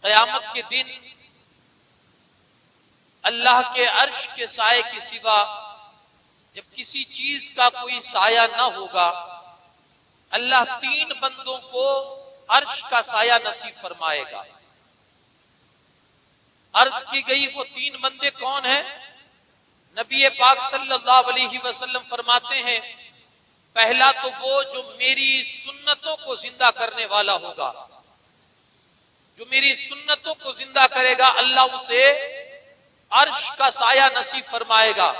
قیامت کے دن اللہ کے عرش کے سائے کے سوا جب کسی چیز کا کوئی سایہ نہ ہوگا، اللہ 3 بندوں کو عرش کا سایہ نصیب فرمائے گا۔ عرض کی گئی وہ 3 بندے کون ہیں؟ نبی پاک صلی اللہ علیہ وسلم فرماتے ہیں پہلا تو وہ جو میری سنتوں کو زندہ کرنے والا ہوگا، جو میری سنتوں کو زندہ کرے گا اللہ اسے عرش کا سایہ نصیب فرمائے گا،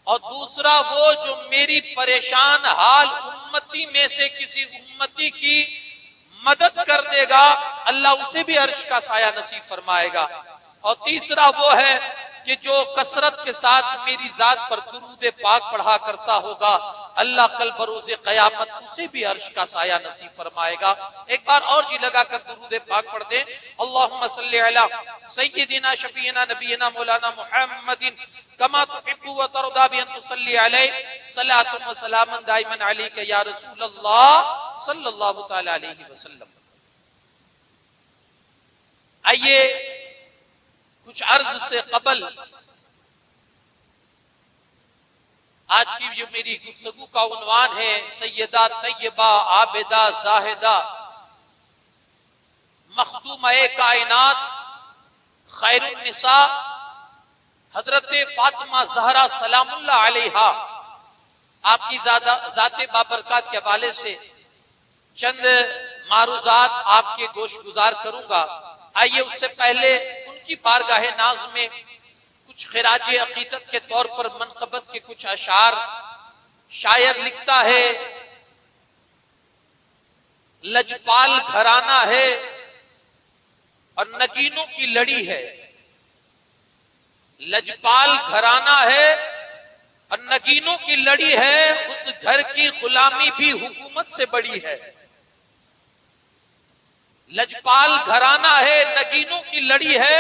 اور دوسرا وہ جو میری پریشان حال امتی میں سے کسی امتی کی مدد کر دے گا اللہ اسے بھی عرش کا سایہ نصیب فرمائے گا، اور تیسرا وہ ہے کہ جو کثرت کے ساتھ میری ذات پر درود پاک پڑھا کرتا ہوگا اللہ کل بروز قیامت اسے بھی عرش کا سایہ نصیب فرمائے گا۔ ایک بار اور جی لگا کر درود پاک پڑھ دیں، اللہم صلی علی سیدنا شفیعنا نبینا مولانا محمد کما تحب و ترضى بأن تصلی علیہ صلاۃ و سلام دائما علیک یا رسول اللہ صلی اللہ تعالی علیہ وسلم۔ آئیے کچھ عرض سے قبل آج کی جو میری گفتگو کا عنوان ہے سیدہ طیبہ عابدہ زاہدہ مخدومہ کائنات خیر النساء حضرت فاطمہ زہرا سلام اللہ علیہا آپ کی ذات بابرکات کے حوالے سے چند معروضات آپ کے گوش گزار کروں گا۔ آئیے اس سے پہلے ان کی بارگاہ ناز میں کچھ خراج عقیدت کے طور پر منقبت کے کچھ اشعار شاعر لکھتا ہے، لجپال گھرانہ ہے اور نگینوں کی لڑی ہے، لجپال گھرانہ ہے اور نگینوں کی لڑی ہے، اس گھر کی غلامی بھی حکومت سے بڑی ہے۔ لجپال گھرانہ ہے، نگینوں کی لڑی ہے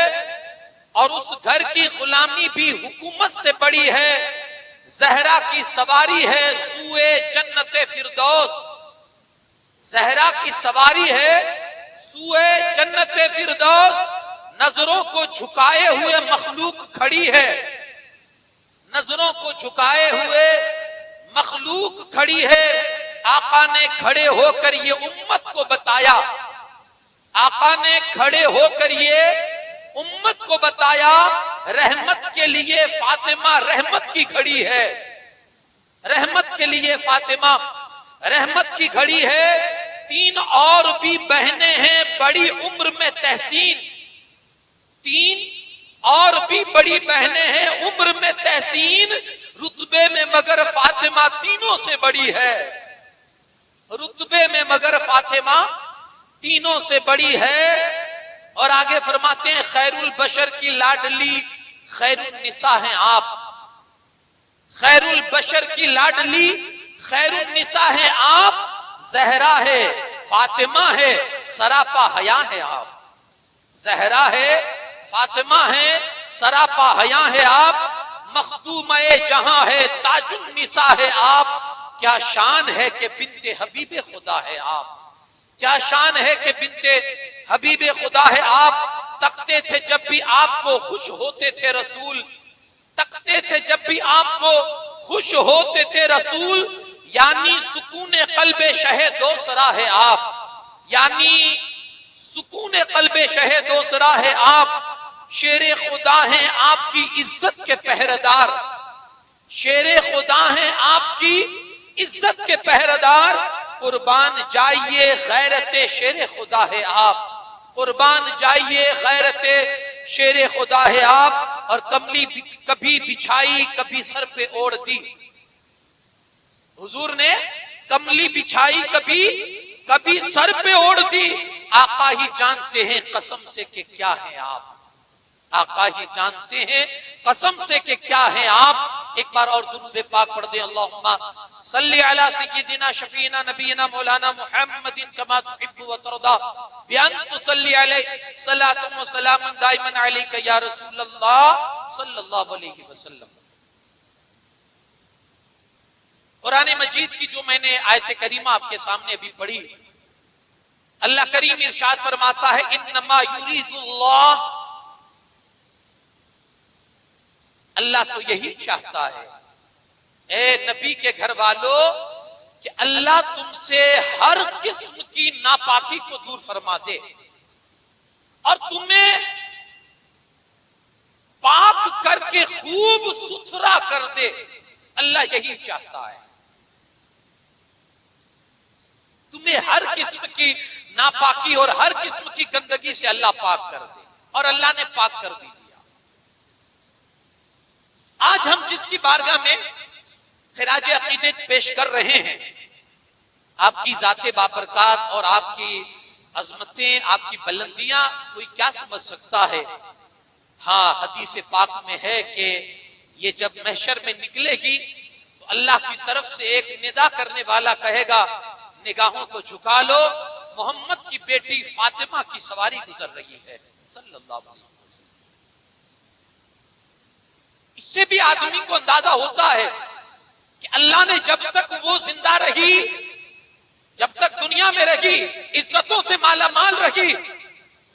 اور اس گھر کی غلامی بھی حکومت سے بڑی ہے، زہرا کی سواری ہے سوئے جنت فردوس، زہرا کی سواری ہے سوئے جنت فردوس، نظروں کو جھکائے ہوئے مخلوق کھڑی ہے، نظروں کو جھکائے ہوئے مخلوق کھڑی ہے۔ آقا نے کھڑے ہو کر یہ امت کو بتایا، آقا نے کھڑے ہو کر یہ امت کو بتایا، رحمت کے لیے فاطمہ رحمت کی گھڑی ہے، رحمت کے لیے فاطمہ رحمت کی گھڑی ہے۔ 3 اور بھی بہنیں ہیں بڑی عمر میں تحسین، 3 اور بھی بڑی بہنیں ہیں عمر میں تحسین، رتبے میں مگر فاطمہ تینوں سے بڑی ہے، رتبے میں مگر فاطمہ تینوں سے بڑی ہے۔ اور آگے فرماتے ہیں خیر البشر کی لاڈلی خیر النساء ہیں آپ، خیر البشر کی لاڈلی خیر النساء ہیں آپ، زہرا ہے فاطمہ ہے سراپا حیا ہے آپ، زہرا ہے فاطمہ ہے سراپا حیا ہے آپ، مخدومہ جہاں ہے تاج النساء ہے آپ، کیا شان ہے کہ بنت حبیب خدا ہے آپ، کیا شان ہے کہ بنت حبیب خدا ہے آپ۔ تکتے تھے جب بھی آپ کو خوش ہوتے تھے رسول، تکتے تھے جب بھی آپ کو خوش ہوتے تھے رسول، یعنی سکون قلب شہ دوسرا ہے آپ، یعنی سکون قلب شہ دوسرا ہے آپ، شیر خدا ہیں آپ کی عزت کے پہرےدار، شیر خدا ہیں آپ کی عزت کے پہرےدار، قربان جائیے غیرت شیر خدا ہے آپ، قربان جائیے غیرت شیر خدا ہے آپ، اور کملی کبھی بچھائی کبھی سر پہ اوڑھ دی، حضور نے کملی بچھائی کبھی سر پہ اوڑھ دی، آقا ہی جانتے ہیں قسم سے کہ کیا ہیں آپ، آقا ہی جانتے ہیں قسم سے کہ کیا ہیں آپ۔ ایک بار اور درود پاک پڑھ دیں، اللہم صلی علی سیدنا شفیعنا نبینا مولانا محمد کما تحب و ترضى بأن تصلی علیہ صلاۃ و سلام دائما علیک یا رسول اللہ صلی اللہ علیہ وسلم۔ قرآن مجید کی جو میں نے آیت کریمہ آپ کے سامنے ابھی پڑھی، اللہ کریم ارشاد فرماتا ہے انما یرید اللہ، اللہ تو یہی چاہتا ہے اے نبی کے گھر والوں کہ اللہ تم سے ہر قسم کی ناپاکی کو دور فرما دے اور تمہیں پاک کر کے خوب ستھرا کر دے. اللہ یہی چاہتا ہے تمہیں ہر قسم کی ناپاکی اور ہر قسم کی گندگی سے اللہ پاک کر دے، اور اللہ نے پاک کر بھی دیا. آج ہم جس کی بارگاہ میں خراج عقیدت پیش کر رہے ہیں، آپ کی ذات بابرکات اور آپ کی عظمتیں، آپ کی بلندیاں کوئی کیا سمجھ سکتا ہے؟ ہاں، حدیث پاک میں ہے کہ یہ جب محشر میں نکلے گی تو اللہ کی طرف سے ایک ندا کرنے والا کہے گا نگاہوں کو جھکا لو، محمد کی بیٹی فاطمہ کی سواری گزر رہی ہے صلی اللہ علیہ وسلم. اس سے بھی آدمی کو اندازہ ہوتا ہے کہ اللہ نے جب تک وہ زندہ رہی، جب تک دنیا میں رہی، عزتوں سے مالا مال رہی،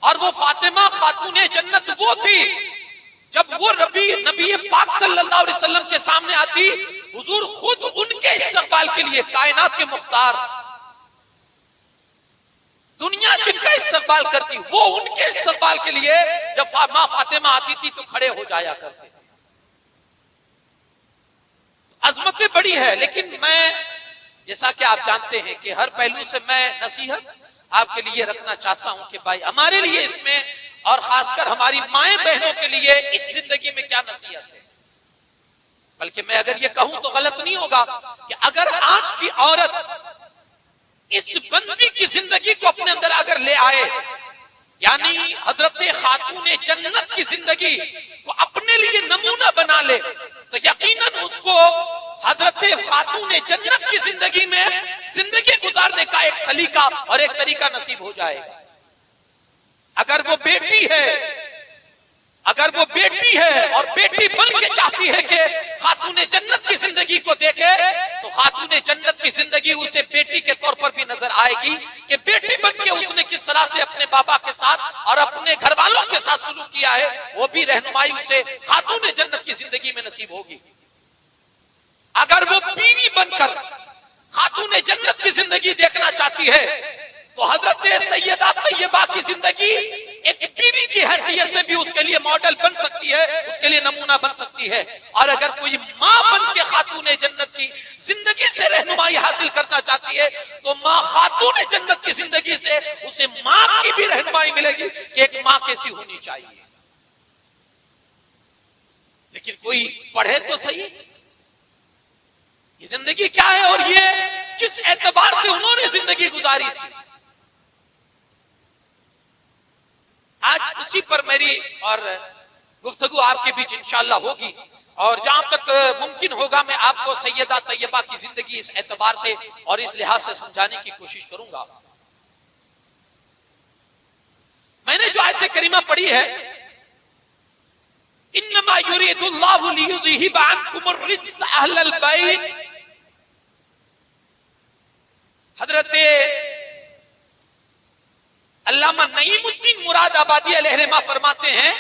اور وہ فاطمہ خاتون جنت وہ تھی جب وہ نبی پاک صلی اللہ علیہ وسلم کے سامنے آتی، حضور خود ان کے استقبال کے لیے، کائنات کے مختار، دنیا جن کا استقبال کرتی، وہ ان کے استقبال کے لیے جب ماں فاطمہ آتی تھی تو کھڑے ہو جایا کرتے تھے. عظمتیں بڑی ہے، لیکن میں جیسا کہ آپ جانتے ہیں کہ ہر پہلو سے میں نصیحت آپ کے لیے رکھنا چاہتا ہوں کہ بھائی ہمارے لیے اس میں، اور خاص کر ہماری مائیں بہنوں کے لیے اس زندگی میں کیا نصیحت ہے. بلکہ میں اگر یہ کہوں تو غلط نہیں ہوگا کہ اگر آج کی عورت اس بندی کی زندگی کو اپنے اندر اگر لے آئے، یعنی حضرت خاتون جنت کی زندگی کو اپنے لیے نمونہ بنا لے، تو یقیناً اس کو حضرت خاتون جنت کی زندگی میں زندگی گزارنے کا ایک سلیقہ اور ایک طریقہ نصیب ہو جائے گا. اگر وہ بیٹی ہے اور بیٹی بن کے چاہتی ہے کہ خاتون جنت کی زندگی کو دیکھے، تو خاتون جنت کی زندگی اسے بیٹی کے طور پر بھی نظر آئے گی کہ بیٹی بن کے اس نے کس طرح سے اپنے بابا کے ساتھ اور اپنے گھر والوں کے ساتھ سلوک کیا ہے، وہ بھی رہنمائی اسے خاتون جنت کی زندگی میں نصیب ہوگی. اگر وہ بیوی بن کر خاتون جنت کی زندگی دیکھنا چاہتی ہے تو حضرت سیدہ طیبہ کی زندگی ایک بیوی کی حیثیت سے بھی اس کے لیے ماڈل بن سکتی ہے، اس کے لیے نمونہ بن سکتی ہے. اور اگر کوئی ماں بن کے خاتون جنت کی زندگی سے رہنمائی حاصل کرنا چاہتی ہے تو ماں خاتون جنت کی زندگی سے اسے ماں کی بھی رہنمائی ملے گی کہ ایک ماں کیسی ہونی چاہیے. لیکن کوئی پڑھے تو صحیح یہ زندگی کیا ہے اور یہ کس اعتبار سے انہوں نے زندگی گزاری تھی. آج اسی پر میری اور گفتگو آپ کے بیچ انشاءاللہ ہوگی، اور جہاں تک ممکن ہوگا میں آپ کو سیدہ طیبہ کی زندگی اس اعتبار سے اور اس لحاظ سے سمجھانے کی کوشش کروں گا. میں نے جو آیت کریمہ پڑھی ہے، انما یرید اللہ لیذہب عنکم الرجس اہل البیت، حضرت علامہ نعیم الدین مراد آبادی علیہ رحمہ فرماتے ہیں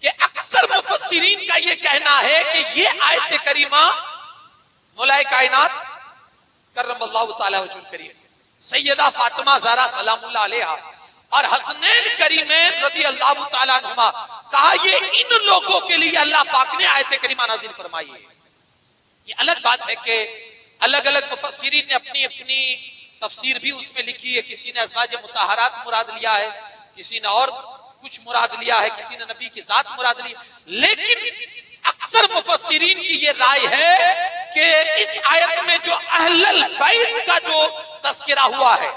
کہ اکثر مفسرین کا یہ کہنا ہے کہ یہ آیت کریمہ مولا کائنات کرم اللہ تعالی وجہ الکریم سیدہ فاطمہ زہرا سلام اللہ علیہا اور حسنین کریمین رضی اللہ تعالی عنہما، کہا یہ ان لوگوں کے لیے اللہ پاک نے آیت کریمہ نازل فرمائی ہے. یہ الگ بات ہے کہ الگ الگ مفسرین نے اپنی اپنی تفسیر بھی اس میں لکھی ہے. کسی نے ازواج مطہرات مراد لیا ہے، کسی نے اور کچھ مراد لیا ہے، کسی نے نبی کی ذات مراد لی. لیکن اکثر مفسرین کی یہ رائے ہے کہ اس آیت میں جو اہل البیت کا جو تذکرہ ہوا ہے،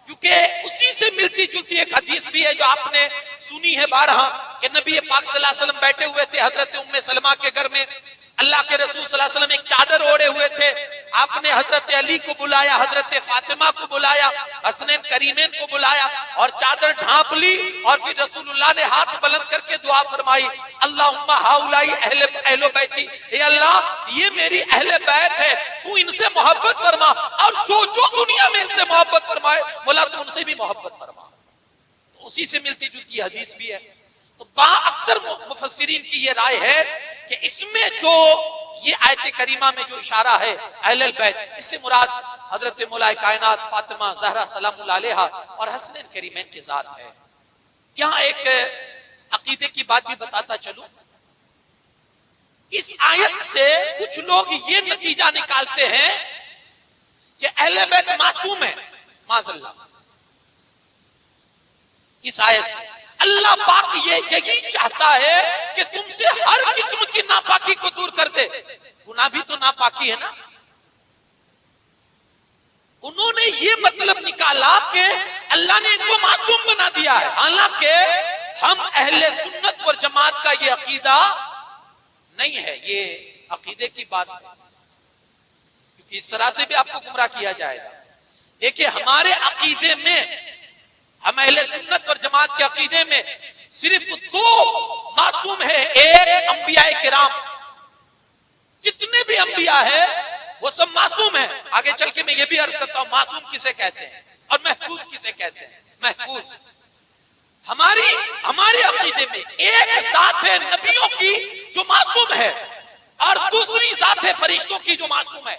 کیونکہ اسی سے ملتی جلتی ایک حدیث بھی ہے جو آپ نے سنی ہے بارہا کہ نبی پاک صلی اللہ علیہ وسلم بیٹھے ہوئے تھے حضرت ام سلمہ کے گھر میں. اللہ کے رسول صلی اللہ علیہ وسلم ایک چادر اوڑے ہوئے تھے، آپ نے حضرت علی کو بلایا، حضرت فاطمہ کو بلایا، حسنین کریمین کو بلایا اور چادر ڈھانپ لی، اور پھر رسول اللہ نے ہاتھ بلند کر کے دعا فرمائی، اللہم ہاؤلائی اہل بیتی، اے اللہ یہ میری اہل بیت ہے، تو ان سے محبت فرما، اور جو دنیا میں ان سے محبت فرمائے مولا تو ان سے بھی محبت فرما۔ تو اسی سے ملتی جلتی حدیث بھی ہے۔ تو اکثر مفسرین کی یہ رائے ہے کہ اس میں جو یہ آیت کریمہ میں جو اشارہ ہے اہل البیت، اس سے مراد حضرت مولا کائنات فاطمہ زہرا سلام اللہ علیہا اور حسنین کریمین کے ذات ہے۔ یہاں ایک عقیدے کی بات بھی بتاتا چلوں، اس آیت سے کچھ لوگ یہ نتیجہ نکالتے ہیں کہ اہل بیت معصوم ہے، معاذ اللہ۔ اس آیت سے اللہ پاک یہی چاہتا ہے کہ تم سے ہر قسم کی ناپاکی کو دور کر دے۔ گناہ بھی تو ناپاکی ہے نا۔ انہوں نے یہ مطلب نکالا کہ اللہ نے ان کو معصوم بنا دیا ہے، حالانکہ ہم اہل سنت و جماعت کا یہ عقیدہ نہیں ہے، یہ عقیدے کی بات ہے، کیونکہ اس طرح سے بھی آپ کو گمراہ کیا جائے گا۔ دیکھیں ہمارے عقیدے میں، ہم اہل سنت و جماعت کے عقیدے میں صرف دو معصوم ہیں، ایک انبیاء کرام، جتنے بھی انبیاء ہیں وہ سب معصوم ہیں۔ آگے چل کے میں یہ بھی عرض کرتا ہوں معصوم کسے کہتے ہیں اور محفوظ کسے کہتے ہیں۔ محفوظ ہمارے عقیدے میں ایک ذات ہے نبیوں کی جو معصوم ہے، اور دوسری ذات ہے فرشتوں کی جو معصوم ہے،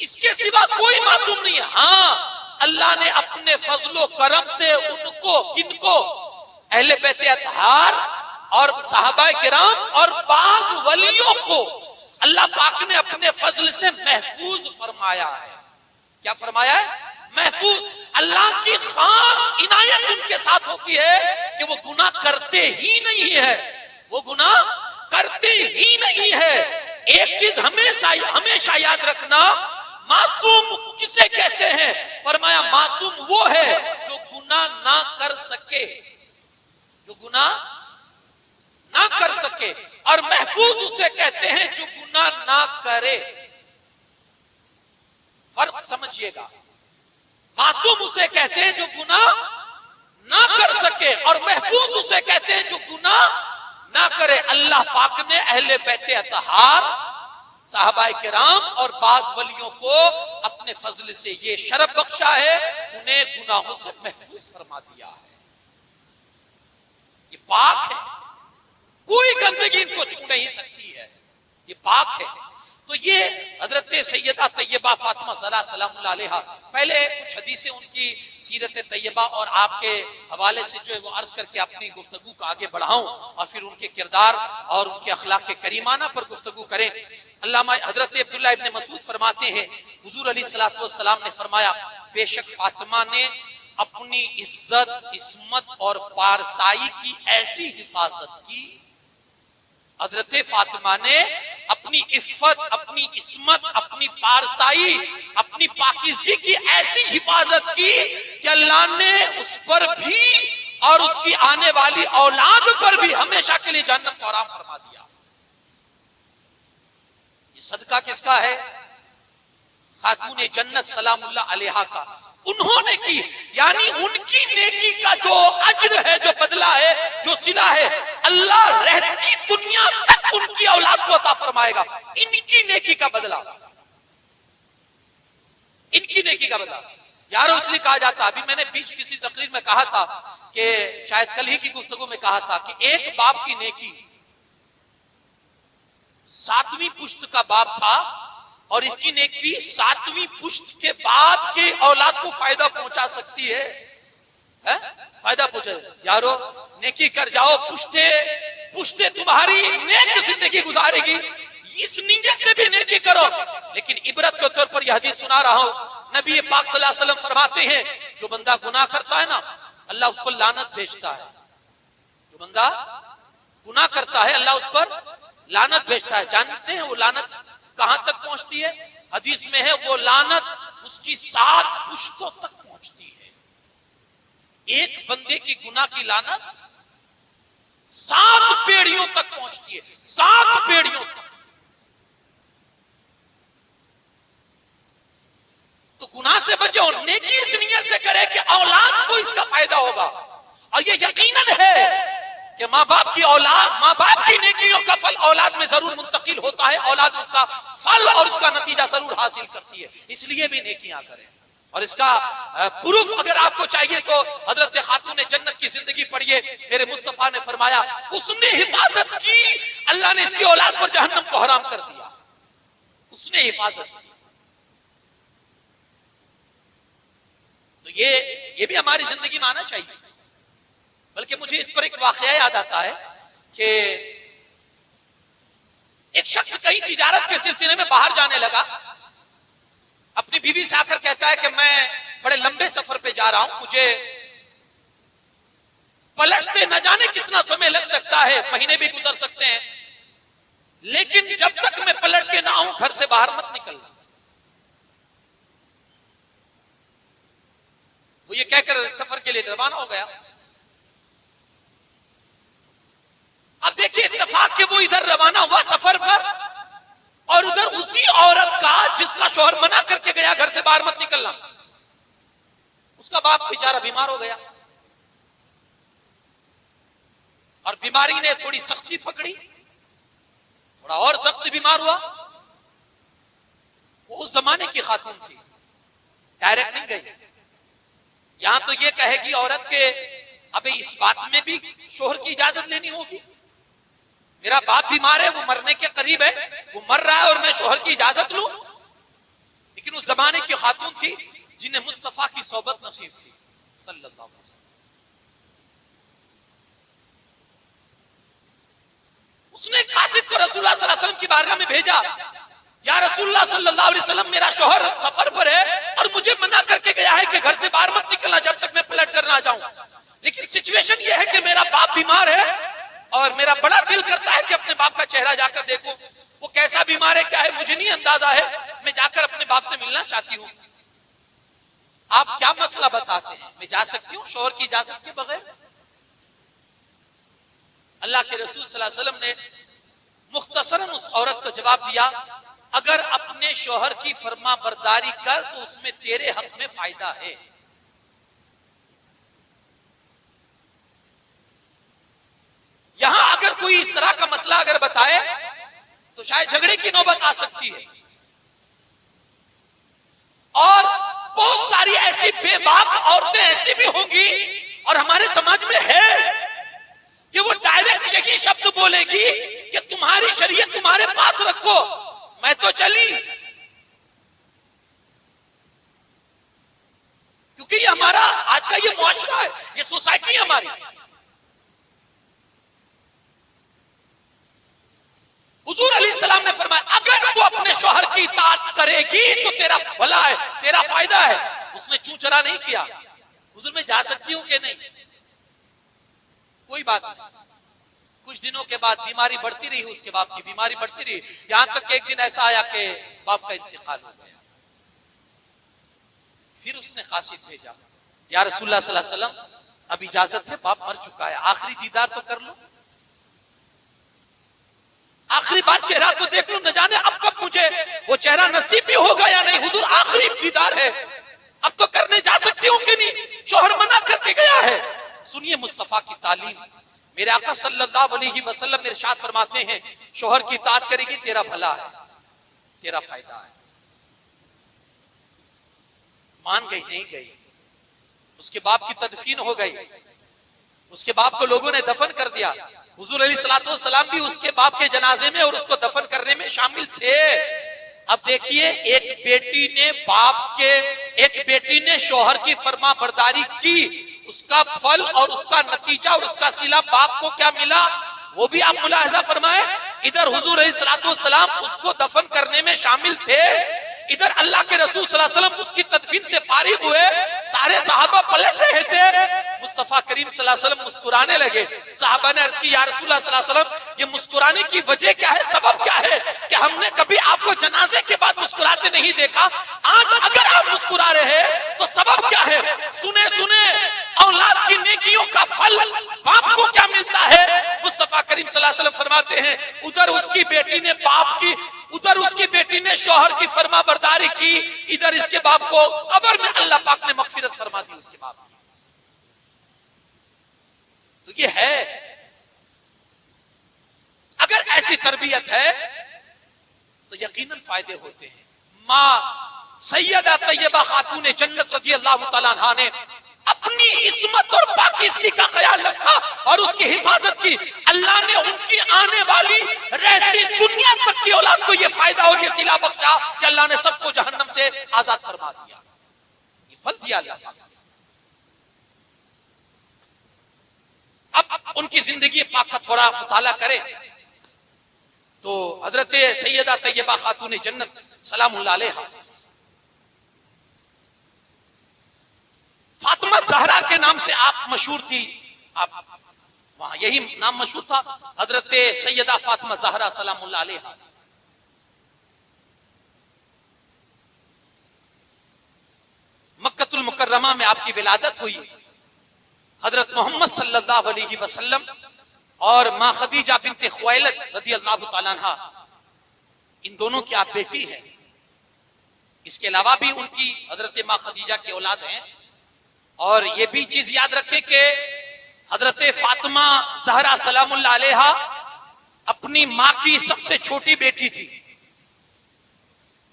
اس کے سوا کوئی معصوم نہیں ہے۔ ہاں اللہ نے اپنے فضل و کرم سے ان کو، کن کو؟ اہل بیت اطہار اور صحابہ کرام اور بعض ولیوں کو اللہ پاک نے اپنے فضل سے محفوظ فرمایا ہے۔ کیا فرمایا ہے؟ محفوظ۔ اللہ کی خاص عنایت ان کے ساتھ ہوتی ہے کہ وہ گناہ کرتے ہی نہیں ہے، وہ گناہ کرتے ہی نہیں ہے۔ ایک چیز ہمیشہ یاد رکھنا، معصوم کسے کہتے ہیں؟ فرمایا معصوم وہ ہے جو گناہ نہ کر سکے، جو گناہ نہ کر سکے، اور محفوظ اسے کہتے ہیں جو گناہ نہ کرے۔ فرق سمجھیے گا، معصوم اسے کہتے ہیں جو گناہ نہ کر سکے، اور محفوظ اسے کہتے ہیں جو گناہ نہ کرے۔ اللہ پاک نے اہل بیت اطہار، صحابہ کرام اور بعض ولیوں کو اپنے فضل سے یہ شرف بخشا ہے، انہیں گناہوں سے محفوظ فرما دیا ہے۔ یہ پاک ہے، کوئی گندگی ان کو چھو نہیں سکتی ہے، یہ پاک ہے۔ تو یہ حضرت سیدہ طیبہ فاطمہ زہرا سلام اللہ علیہا، پہلے کچھ حدیثیں ان کی سیرت طیبہ اور آپ کے حوالے سے جو ہے وہ عرض کر کے اپنی گفتگو کو آگے بڑھاؤں، اور پھر ان کے کردار اور ان کے اخلاق کریمانہ پر گفتگو کریں۔ علامہ حضرت عبداللہ ابن مسعود فرماتے ہیں حضور علیہ الصلوۃ والسلام نے فرمایا، بے شک فاطمہ نے اپنی عزت، عصمت اور پارسائی کی ایسی حفاظت کی، حضرت فاطمہ نے اپنی عفت، اپنی عصمت، اپنی پارسائی، اپنی پاکیزگی کی ایسی حفاظت کی کہ اللہ نے اس پر بھی اور اس کی آنے والی اولاد پر بھی ہمیشہ کے لیے جہنم کو حرام فرما دیا۔ یہ صدقہ کس کا ہے؟ خاتون جنت سلام اللہ علیہا کا۔ انہوں نے کی، یعنی ان کی نیکی کا جو اجر ہے، جو بدلہ ہے، جو صلہ ہے، اللہ رہتی دنیا تک ان کی اولاد کو عطا فرمائے گا۔ ان کی نیکی کا بدلہ، ان کی نیکی کا بدلہ۔ یارو اس لیے کہا جاتا، ابھی میں نے بیچ کسی تقریر میں کہا تھا کہ شاید کل ہی کی گفتگو میں کہا تھا کہ ایک باپ کی نیکی 7ویں پشت کا باپ تھا، اور اس کی نیکی 7ویں پشت کے بعد کے اولاد کو فائدہ پہنچا سکتی ہے، فائدہ پہنچا۔ یارو نیکی کر جاؤ، پشتے تمہاری نیک زندگی گزارے گی، اس نیت سے بھی نیکی کرو۔ لیکن عبرت کے طور پر یہ حدیث سنا رہا ہوں، نبی پاک صلی اللہ علیہ وسلم فرماتے ہیں جو بندہ گناہ کرتا ہے نا، اللہ اس پر لعنت بھیجتا ہے۔ جو بندہ گناہ کرتا ہے اللہ اس پر لعنت بھیجتا ہے۔ جانتے ہیں وہ لعنت کہاں تک پہنچتی ہے؟ حدیث میں ہے وہ لعنت اس کی 7 پشتوں تک پہنچتی ہے۔ ایک بندے کی گناہ کی لعنت 7 پیڑھیوں تک پہنچتی ہے، 7 پیڑھیوں تک۔ بچے اور نیکی اس نیت سے کرے کہ اولاد کو اس کا فائدہ ہوگا. اور یہ یقیناً ہے کہ ماں باپ کی نیکیوں کا پھل اولاد میں ضرور منتقل ہوتا ہے. اولاد اس کا پھل اور اس کا نتیجہ ضرور حاصل کرتی ہے. اس لیے بھی نیکیاں کریں. اور اس کا پروف اگر آپ کو چاہیے تو حضرت خاتون جنت کی زندگی پڑھیے. میرے مصطفیٰ نے فرمایا اس نے حفاظت کی, اللہ نے اس کی اولاد پر جہنم کو حرام کر دیا. اس نے حفاظت کی. تو یہ بھی ہماری زندگی میں آنا چاہیے. بلکہ مجھے اس پر ایک واقعہ یاد آتا ہے کہ ایک شخص کئی تجارت کے سلسلے میں باہر جانے لگا. اپنی بیوی سے آ کر کہتا ہے کہ میں بڑے لمبے سفر پہ جا رہا ہوں, مجھے پلٹتے نہ جانے کتنا سمے لگ سکتا ہے, مہینے بھی گزر سکتے ہیں, لیکن جب تک میں پلٹ کے نہ آؤں گھر سے باہر مت نکلنا. وہ یہ کہہ کر سفر کے لیے روانہ ہو گیا. اب دیکھیے اتفاق کہ وہ ادھر روانہ ہوا سفر پر, اور ادھر اسی عورت کا جس کا شوہر منع کر کے گیا گھر سے باہر مت نکلنا, اس کا باپ بیچارہ بیمار ہو گیا. اور بیماری نے تھوڑی سختی پکڑی, تھوڑا اور سخت بیمار ہوا. وہ اس زمانے کی خاتون تھی, ڈائریکٹ نہیں گئی. یہاں تو یہ کہے گی عورت کہ اب اس بات میں بھی شوہر کی اجازت لینی ہوگی. میرا باپ بیمار ہے, وہ مرنے کے قریب ہے, وہ مر رہا ہے اور میں شوہر کی اجازت لوں. لیکن اس زمانے کی خاتون تھی جنہیں مصطفیٰ کی صحبت نصیب تھی صلی اللہ علیہ وسلم. اس نے قاصد کو رسول اللہ صلی اللہ علیہ وسلم کی بارگاہ میں بھیجا. یا رسول اللہ صلی اللہ علیہ وسلم, میرا شوہر سفر پر ہے اور مجھے منع کر کے گیا ہے کہ گھر سے باہر مت نکلنا جب تک میں پلٹ کر نہ جاؤں. لیکن سچویشن یہ ہے کہ میرا باپ بیمار ہے اور میرا بڑا دل کرتا ہے کہ اپنے باپ کا چہرہ جا کر دیکھوں. وہ کیسا بیمار ہے, کیا ہے, مجھے نہیں اندازہ ہے. میں جا کر اپنے باپ سے ملنا چاہتی ہوں. آپ کیا مسئلہ بتاتے ہیں, میں جا سکتی ہوں شوہر کی اجازت کے بغیر؟ اللہ کے رسول صلی اللہ علیہ وسلم نے مختصراً اس عورت کو جواب دیا, اگر اپنے شوہر کی فرما برداری کر تو اس میں تیرے حق میں فائدہ ہے. یہاں اگر کوئی اس طرح کا مسئلہ اگر بتائے تو شاید جھگڑے کی نوبت آ سکتی ہے. اور بہت ساری ایسی بے باک عورتیں ایسی بھی ہوں گی, اور ہمارے سماج میں ہے, کہ وہ ڈائریکٹ یہی شبد بولے گی کہ تمہاری شریعت تمہارے پاس رکھو, میں تو چلی. کیونکہ یہ ہمارا آج کا یہ معاشرہ ہے, یہ سوسائٹی ہماری. حضور علیہ السلام نے فرمایا اگر تو اپنے شوہر کی اطاعت کرے گی تو تیرا بھلا ہے, تیرا فائدہ ہے. اس نے چوں چرا نہیں کیا. حضور میں جا سکتی ہوں کہ نہیں, کوئی بات نہیں. کچھ دنوں کے بعد بیماری بڑھتی رہی, اس کے باپ کی بیماری بڑھتی رہی, یہاں تک کہ ایک دن ایسا آیا کہ باپ کا انتقال ہو گیا. پھر اس نے قاصد بھیجا, یا رسول اللہ صلی اللہ علیہ وسلم اب اجازت ہے, باپ مر چکا ہے, آخری دیدار تو کر لو, آخری بار چہرہ تو دیکھ لو, نہ جانے اب کب مجھے وہ چہرہ نصیب بھی ہوگا یا نہیں. حضور آخری دیدار ہے, اب تو کرنے جا سکتی ہوں کہ نہیں, شوہر منع کر کے گیا ہے. سنیے مصطفیٰ کی تعلیم. میرے آقا صلی اللہ علیہ وسلم ارشاد فرماتے ہیں شوہر کی اطاعت کرے گی تیرا بھلا ہے, تیرا فائدہ ہے. مان گئی نہیں گئی, اس کے باپ کی تدفین ہو گئی, اس کے باپ کو لوگوں نے دفن کر دیا. حضور علیہ الصلوۃ والسلام بھی اس کے باپ کے جنازے میں اور اس کو دفن کرنے میں شامل تھے. اب دیکھیے ایک بیٹی نے شوہر کی فرما برداری کی, اس کا پھل اور اس کا نتیجہ اور اس کا صلہ باپ کو کیا ملا وہ بھی آپ ملاحظہ فرمائے. ادھر حضور علیہ الصلوۃ والسلام اس کو دفن کرنے میں شامل تھے, ادھر اللہ کے رسول صلی اللہ علیہ وسلم اس کی تدفین سے فارغ ہوئے, سارے صحابہ پلٹ رہے تھے. مصطفیٰ کریم صلی اللہ علیہ وسلم مسکرانے لگے. صحابہ نے عرض کی یا رسول اللہ صلی اللہ علیہ وسلم یہ مسکرانے کی وجہ کیا ہے, سبب کیا ہے, کہ ہم نے کبھی آپ کو جنازے کے بعد مسکراتے نہیں دیکھا, آج اگر آپ مسکرا رہے ہیں تو سبب کیا ہے. سنے اولاد کی نیکیوں کا پھل باپ کو کیا ملتا ہے. مصطفیٰ کریم صلی اللہ علیہ وسلم فرماتے ہیں ادھر اس کی بیٹی نے باپ کی ادھر اس کی بیٹی نے شوہر کی فرما برداری کی، ادھر اس کے باپ کو قبر میں اللہ پاک نے مغفرت فرما دی اس کے باپ کی. تو یہ ہے، اگر ایسی تربیت ہے تو یقیناً فائدے ہوتے ہیں. ماں سیدہ طیبہ خاتون جنت رضی اللہ تعالیٰ عنہا نے اپنی عصمت اور پاکیزگی کا خیال رکھا اور اس کی حفاظت کی. اللہ نے ان کی آنے والی رہتی دنیا تک کی اولاد کو یہ فائدہ اور یہ صلہ بخشا کہ اللہ نے سب کو جہنم سے آزاد فرما دیا. یہ پھل دیا اللہ تعالیٰ. اب ان کی زندگی پاک کا تھوڑا مطالعہ کریں تو حضرت سیدہ طیبہ خاتون جنت سلام اللہ علیہا فاطمہ زہرا کے نام سے آپ مشہور تھی. آپ وہاں یہی نام مشہور تھا، حضرت سیدہ فاطمہ زہرا سلام اللہ علیہا. مکۃ المکرمہ میں آپ کی ولادت ہوئی. حضرت محمد صلی اللہ علیہ وسلم اور ماں خدیجہ بنت خویلد رضی اللہ تعالیٰ عنہ، ان دونوں کی آپ بیٹی ہیں. اس کے علاوہ بھی ان کی حضرت ماں خدیجہ کی اولاد ہیں. اور یہ بھی چیز یاد رکھیں کہ حضرت فاطمہ زہرا سلام اللہ علیہا اپنی ماں کی سب سے چھوٹی بیٹی تھی،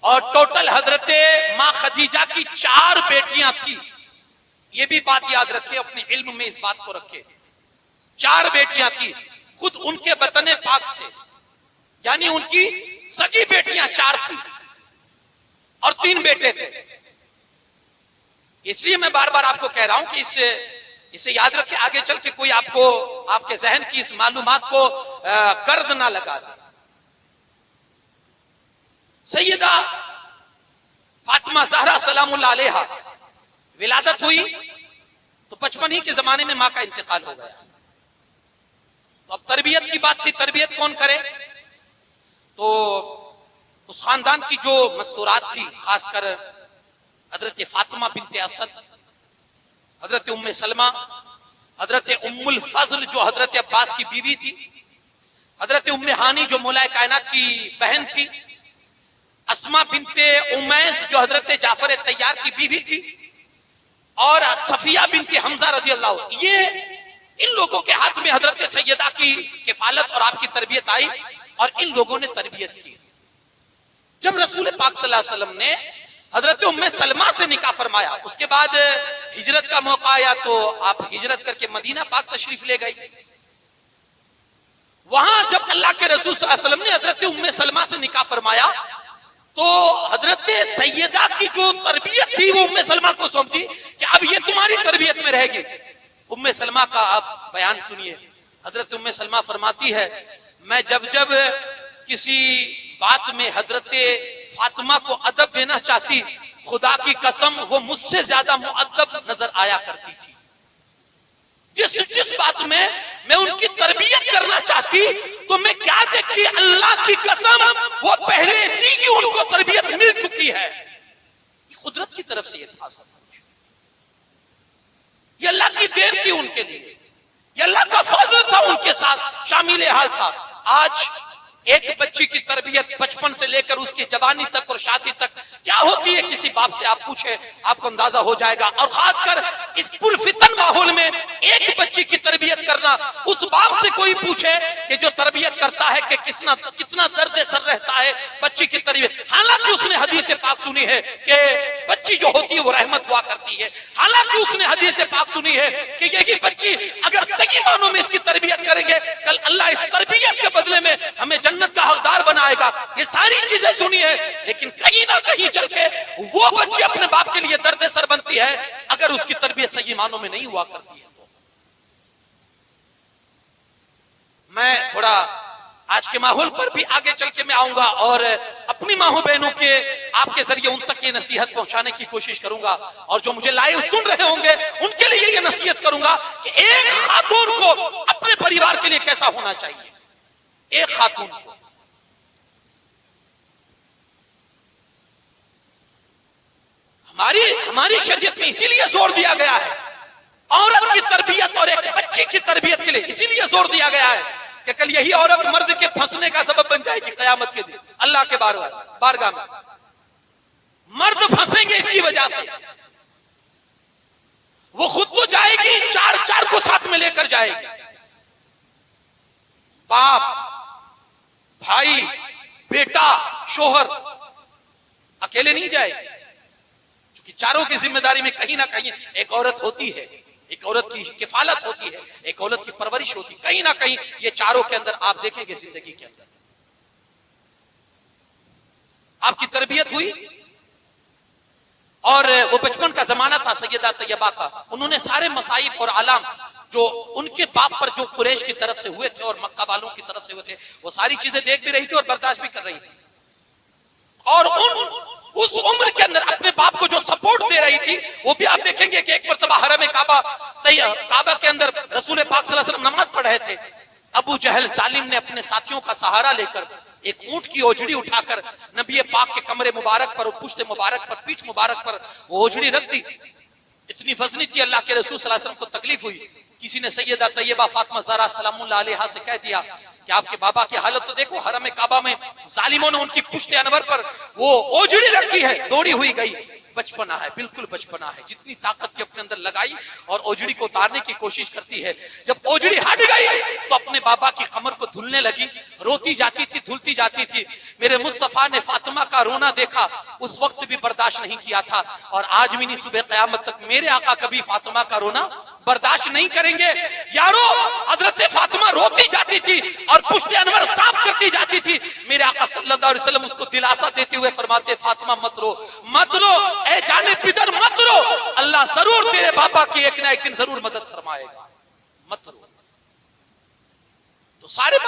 اور ٹوٹل حضرت ماں خدیجہ کی 4 بیٹیاں تھی. یہ بھی بات یاد رکھیں، اپنے علم میں اس بات کو رکھیں. 4 بیٹیاں تھی خود ان کے بطن پاک سے، یعنی ان کی سگی بیٹیاں 4 تھی اور 3 بیٹے تھے. اس لیے میں بار بار آپ کو کہہ رہا ہوں کہ اسے یاد رکھیں، آگے چل کے کوئی آپ کو آپ کے ذہن کی اس معلومات کو گرد نہ لگا دے. سیدہ فاطمہ زہرا سلام اللہ علیہا ولادت ہوئی تو بچپن ہی کے زمانے میں ماں کا انتقال ہو گیا. تو اب تربیت کی بات تھی، تربیت کون کرے؟ تو اس خاندان کی جو مستورات تھی، خاص کر حضرت فاطمہ بنت اسد، حضرت ام سلمہ، حضرت ام الفضل جو حضرت عباس کی بیوی تھی، حضرت ام ہانی جو مولا کائنات کی بہن تھی، اسما بنت امیس جو حضرت جعفر طیار کی بیوی تھی، اور صفیہ بنت حمزہ رضی اللہ عنہ. یہ ان لوگوں کے ہاتھ میں حضرت سیدہ کی کفالت اور آپ کی تربیت آئی اور ان لوگوں نے تربیت کی. جب رسول پاک صلی اللہ علیہ وسلم نے حضرت ام سلمہ سے نکاح فرمایا، اس کے بعد ہجرت کا موقع آیا تو آپ ہجرت کر کے مدینہ پاک تشریف لے گئی. وہاں جب اللہ کے رسول صلی اللہ علیہ وسلم نے حضرت ام سلمہ سے نکاح فرمایا تو حضرت سیدہ کی جو تربیت تھی وہ ام سلمہ کو سونپ دی کہ اب یہ تمہاری تربیت میں رہے گی. ام سلمہ کا آپ بیان سنیے. حضرت ام سلمہ فرماتی ہے، میں جب کسی بات میں حضرت فاطمہ کو ادب دینا چاہتی، خدا کی قسم وہ مجھ سے زیادہ مؤدب نظر آیا کرتی تھی. جس بات میں ان کی تربیت کرنا چاہتی تو میں کیا دیکھتی، اللہ کی قسم وہ پہلے سے ہی ان کو تربیت مل چکی ہے. یہ قدرت کی طرف سے یہ تھا، یہ اللہ کی دین تھی ان کے لیے، یہ اللہ کا فضل تھا ان کے ساتھ شامل حال تھا. آج ایک بچی کی تربیت بچپن سے لے کر اس کی جوانی تک اور شادی تک کیا ہوتی ہے، کسی باپ سے آپ پوچھیں آپ کو اندازہ ہو جائے گا. اور خاص کر اس پرفتن ماحول میں ایک بچی کی تربیت کرنا، اس باپ سے کوئی پوچھے کہ جو تربیت کرتا ہے کہ کتنا درد سر رہتا ہے بچی کی تربیت. حالانکہ اس نے حدیث پاک سنی ہے کہ بچی جو ہوتی ہے وہ رحمت ہوا کرتی ہے. حالانکہ اس نے حدیث پاک سنی ہے کہ یہی بچی اگر صحیح معنوں میں اس کی تربیت کریں گے، کل اللہ اس تربیت کے بدلے میں ہمیں جنت کا حقدار بنائے گا. یہ ساری چیزیں سنی ہے، لیکن کہیں نہ کہیں چل کے وہ بچی اپنے باپ کے لیے درد سر بنتی ہے اگر اس کی تربیت صحیح معنوں میں نہیں ہوا کرتی ہے. تو میں تھوڑا آج کے ماحول پر بھی آگے چل کے میں آؤں گا اور اپنی ماں بہنوں کے آپ کے ذریعے ان تک یہ نصیحت پہنچانے کی کوشش کروں گا، اور جو مجھے لائیو سن رہے ہوں گے ان کے لیے یہ نصیحت کروں گا کہ ایک خاتون کو اپنے پریوار کے لیے کیسا ہونا چاہیے. ایک خاتون کو ہماری شریعت میں اسی لیے زور دیا گیا ہے، عورت کی تربیت اور ایک بچی کی تربیت کے لیے اسی لیے زور دیا گیا ہے کہ کل یہی عورت مرد کے پھنسنے کا سبب بن جائے گی قیامت کے دن اللہ کے بارگاہ میں. مرد پھنسیں گے اس کی وجہ سے. وہ خود تو جائے گی, چار کو ساتھ میں لے کر جائے گی. باپ, بھائی, بیٹا, شوہر اکیلے نہیں جائے گی, کیونکہ چاروں کی ذمہ داری میں کہیں نہ کہیں ایک عورت ہوتی ہے, ایک عورت کی کفالت ہوتی ہے, ایک عورت کی پرورش ہوتی ہے. کہیں نہ کہیں یہ چاروں کے اندر آپ دیکھیں گے زندگی کے اندر آپ کی تربیت ہوئی. اور وہ بچپن کا زمانہ تھا سیدہ طیبہ کا, انہوں نے سارے مصائب اور آلام جو ان کے باپ پر جو قریش کی طرف سے ہوئے تھے اور مکہ والوں کی طرف سے ہوئے تھے, وہ ساری چیزیں دیکھ بھی رہی تھی اور برداشت بھی کر رہی تھی. اور اس عمر کے اندر اپنے باپ کو جو سپورٹ دے رہی تھی, وہ بھی آپ دیکھیں گے کہ ایک مرتبہ حرم کعبہ کے اندر رسول پاک صلی اللہ علیہ وسلم نماز پڑھ رہے تھے. ابو جہل ظالم نے اپنے ساتھیوں کا سہارا لے کر ایک اونٹ کی اوجڑی اٹھا کر نبی پاک کے کمرے مبارک پر اور پشت مبارک پر, پیٹھ مبارک پر وہ اوجڑی رکھ دی. اتنی وزنی تھی, اللہ کے رسول صلی اللہ علیہ وسلم کو تکلیف ہوئی. کسی نے سیدہ طیبہ فاطمہ زہرا سلام اللہ علیہا سے کہہ دیا کہ آپ کے بابا کی حالت تو دیکھو, حرم کعبہ میں ظالموں نے ان کی پشت انور پر وہ اوجڑی رکھی ہے, دوڑی ہوئی گئی. بچپنا ہے, بالکل بچپنا ہے. جتنی طاقت کی اپنے اندر لگائی اور اوجڑی کو اتارنے کی کوشش کرتی ہے. جب اوجڑی ہٹ گئی تو اپنے بابا کی کمر کو دھلنے لگی, روتی جاتی تھی, دھلتی جاتی تھی. میرے مصطفیٰ نے فاطمہ کا رونا دیکھا, اس وقت بھی برداشت نہیں کیا تھا, اور آج بھی نہیں, صبح قیامت تک میرے آقا کبھی فاطمہ کا رونا برداشت نہیں کریں گے. یارو, حضرت فاطمہ روتی جاتی تھی اور پشت انور صاف کرتی جاتی تھی. میرے آقا صلی اللہ علیہ وسلم اس کو دلاسا دیتے ہوئے فرماتے, فاطمہ مت رو, مت رو, اے جانے پدر مت رو, اللہ ضرور تیرے بابا کی ایک نہ ایک دن ضرور مدد فرمائے گا, مت رو. تو سارے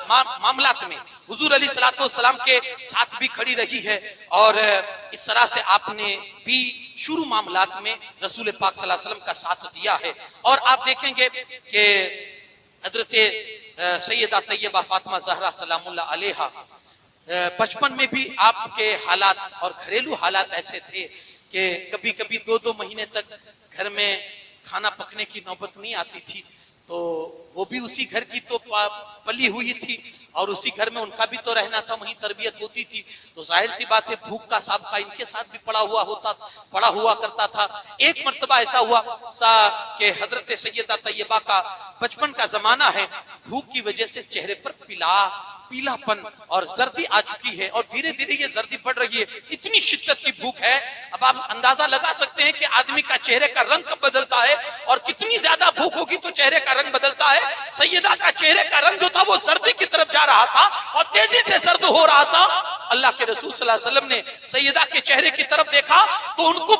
معاملات میں حضور علیہ الصلوۃ والسلام کے ساتھ بھی کھڑی رہی ہے, اور اس طرح سے آپ نے بھی شروع معاملات میں رسول پاک صلی اللہ علیہ وسلم کا ساتھ دیا ہے. اور آپ دیکھیں گے کہ حضرت سیدہ طیبہ فاطمہ زہرا سلام اللہ علیہا بچپن میں بھی آپ کے حالات اور گھریلو حالات ایسے تھے کہ کبھی کبھی 2 مہینے تک گھر میں کھانا پکنے کی نوبت نہیں آتی تھی. تو وہ بھی اسی گھر کی تو پلی ہوئی تھی, اور اسی گھر میں ان کا بھی تو رہنا تھا, وہیں تربیت ہوتی تھی. تو ظاہر سی بات ہے بھوک کا سابقہ ان کے ساتھ بھی پڑا ہوا کرتا تھا. ایک مرتبہ ایسا ہوا کہ حضرت سیدہ طیبہ کا بچپن کا زمانہ ہے, بھوک کی وجہ سے چہرے پر پیلا پن اور زردی آ چکی ہے, اور دھیرے دھیرے یہ زردی بڑھ رہی ہے. اتنی شدت کی بھوک ہے, اب آپ اندازہ لگا سکتے ہیں کہ آدمی کا چہرے کا رنگ کب بدلتا ہے, اور کتنی زیادہ بھوک ہوگی تو چہرے کا رنگ بدلتا ہے. سیدہ کا چہرے کا رنگ جو تھا وہ زردی کی طرف جا رہا تھا اور تیزی سے زرد ہو رہا تھا. اللہ کے رسول صلی اللہ علیہ وسلم نے سیدہ کے چہرے کی طرف دیکھا تو ان کو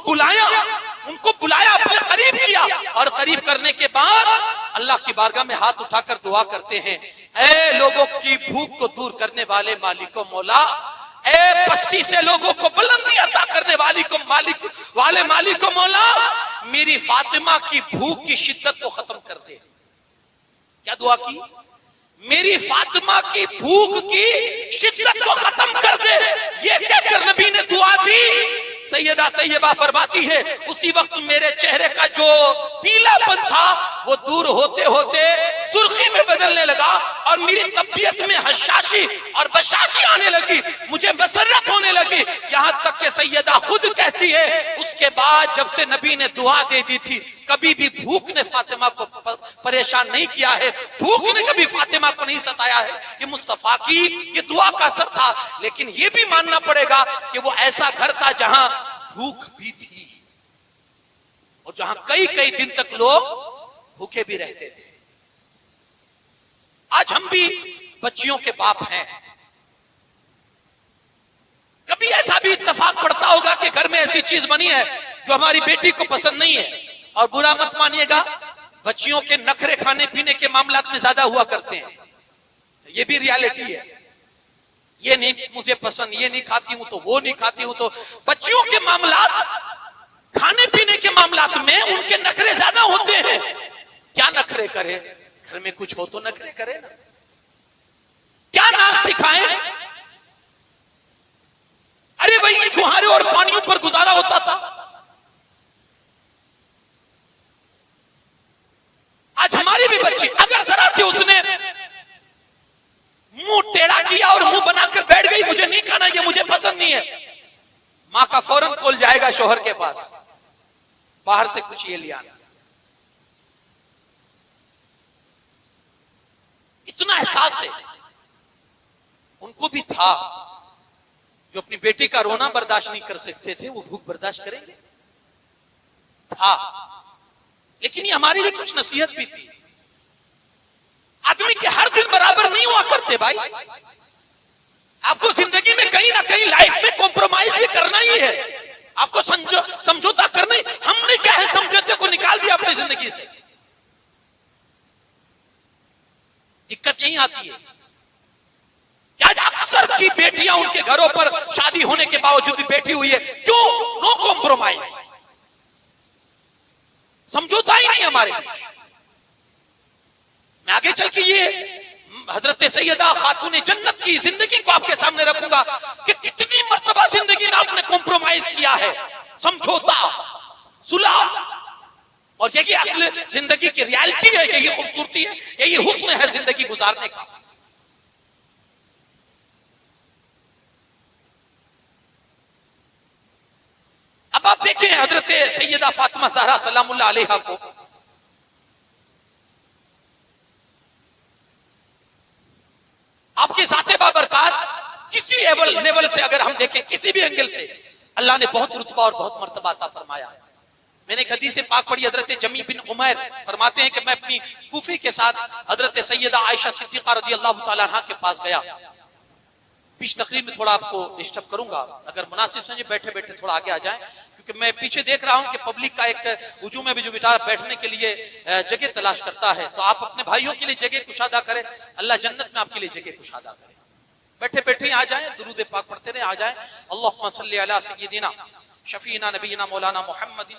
بلایا اپنے قریب کیا, اور قریب کرنے کے بعد اللہ کی بارگاہ میں ہاتھ اٹھا کر دعا کرتے ہیں, اے لوگوں کی بھوک کو دور کرنے والے مالک و مولا, اے پستی سے لوگوں کو بلندی عطا کرنے مالک و مولا, میری فاطمہ کی بھوک کی شدت کو ختم کر دے. کیا دعا کی؟ میری فاطمہ کی بھوک کی شدت کو ختم کر دے. یہ کہہ کر نبی نے دعا دی. سیدہ طیبہ فرماتی ہے اسی وقت میرے چہرے کا جو پیلا پن تھا وہ دور ہوتے ہوتے سرخی میں بدلنے لگا, اور میری طبیعت میں حشاشی اور بشاشی آنے لگی, مجھے مسرت ہونے لگی. یہاں تک کہ سیدہ خود کہتی ہے اس کے بعد جب سے نبی نے دعا دے دی تھی, کبھی بھی بھوک نے فاطمہ کو پریشان نہیں کیا ہے, بھوک نے کبھی فاطمہ کو نہیں ستایا ہے. یہ مصطفیٰ کی یہ دعا کا اثر تھا. لیکن یہ بھی ماننا پڑے گا کہ وہ ایسا گھر تھا جہاں بھوک بھی تھی, اور جہاں کئی دن تک لوگ بھوکے بھی رہتے تھے. آج ہم بھی بچیوں کے باپ ہیں, کبھی ایسا بھی اتفاق پڑتا ہوگا کہ گھر میں ایسی چیز بنی ہے جو ہماری بیٹی کو پسند نہیں ہے, اور برا مت مانیے گا, بچیوں کے نخرے کھانے پینے کے معاملات میں زیادہ ہوا کرتے ہیں. یہ بھی ریالٹی ہے, یہ نہیں مجھے پسند, یہ نہیں کھاتی ہوں تو وہ نہیں کھاتی ہوں. تو بچیوں کے معاملات, کھانے پینے کے معاملات میں ان کے نخرے زیادہ ہوتے ہیں. کیا نخرے کرے, گھر میں کچھ ہو تو نخرے کرے نا, کیا ناز دکھائیں. ارے بھائی چھوہارے اور پانیوں پر گزارا ہوتا تھا, آج ہماری بھی بچی اگر ذرا سے اس نے منہ ٹیڑھا کیا اور منہ بنا کر بیٹھ گئی مجھے نہیں کھانا، یہ مجھے پسند نہیں ہے، ماں کا فوراً کال جائے گا شوہر کے پاس، باہر سے کچھ یہ لیا۔ اتنا احساس ہے ان کو بھی تھا، جو اپنی بیٹی کا رونا برداشت نہیں کر سکتے تھے وہ بھوک برداشت کریں گے تھا۔ لیکن یہ ہمارے لیے کچھ نصیحت بھی تھی، آدمی کے ہر دن برابر نہیں ہوا کرتے بھائی، آپ کو زندگی میں کہیں نہ کہیں لائف میں کمپرومائز بھی کرنا ہی ہے، آپ کو سمجھوتا کرنا ہی۔ ہم نے کیا ہے سمجھوتے کو نکال دیا اپنی زندگی سے، دقت یہی آتی ہے کہ آج اکثر کی بیٹیاں ان کے گھروں پر شادی ہونے کے باوجود بھی بیٹھی ہوئی ہے، کیوں؟ نو کمپرومائز، سمجھوتا ہی نہیں ہمارے بیچ۔ میں آگے چل کے یہ حضرت سیدہ خاتون جنت کی زندگی کو آپ کے سامنے رکھوں گا کہ کتنی مرتبہ زندگی میں آپ نے کمپرومائز کیا ہے، سمجھوتا، صلح، اور یہی اصل زندگی کی ریالٹی ہے، یہی خوبصورتی ہے، یہی حسن ہے زندگی گزارنے کا۔ اب آپ دیکھیں حضرت سیدہ فاطمہ زہرا سلام اللہ علیہا کو، آپ کی ذات بابرکات کسی لیول سے اگر ہم دیکھیں، کسی بھی اینگل سے اللہ نے بہت رتبہ اور بہت مرتبہ عطا فرمایا۔ میں نے ایک حدیث پاک پڑھی، حضرت جمی بن عمیر فرماتے ہیں کہ میں اپنی پھوپھی کے ساتھ حضرت سیدہ عائشہ صدیقہ رضی اللہ تعالیٰ عنہ کے پاس گیا۔ پیچھے تقریر میں تھوڑا آپ کو ڈسٹرب کروں گا، اگر مناسب سمجھے بیٹھے بیٹھے تھوڑا آگے آ جائیں، کیونکہ میں پیچھے دیکھ رہا ہوں کہ پبلک کا ایک ہجوم ہے بھی جو بیٹا بیٹھنے کے لیے جگہ تلاش کرتا ہے، تو آپ اپنے بھائیوں کے لیے جگہ کشادہ کریں، اللہ جنت میں آپ کے لیے جگہ کشادہ کرے۔ بیٹھے بیٹھے آ جائیں، درود پاک پڑھتے رہے، آ جائیں۔ اللہم صلی علی سیدنا شفیعنا نبینا مولانا محمد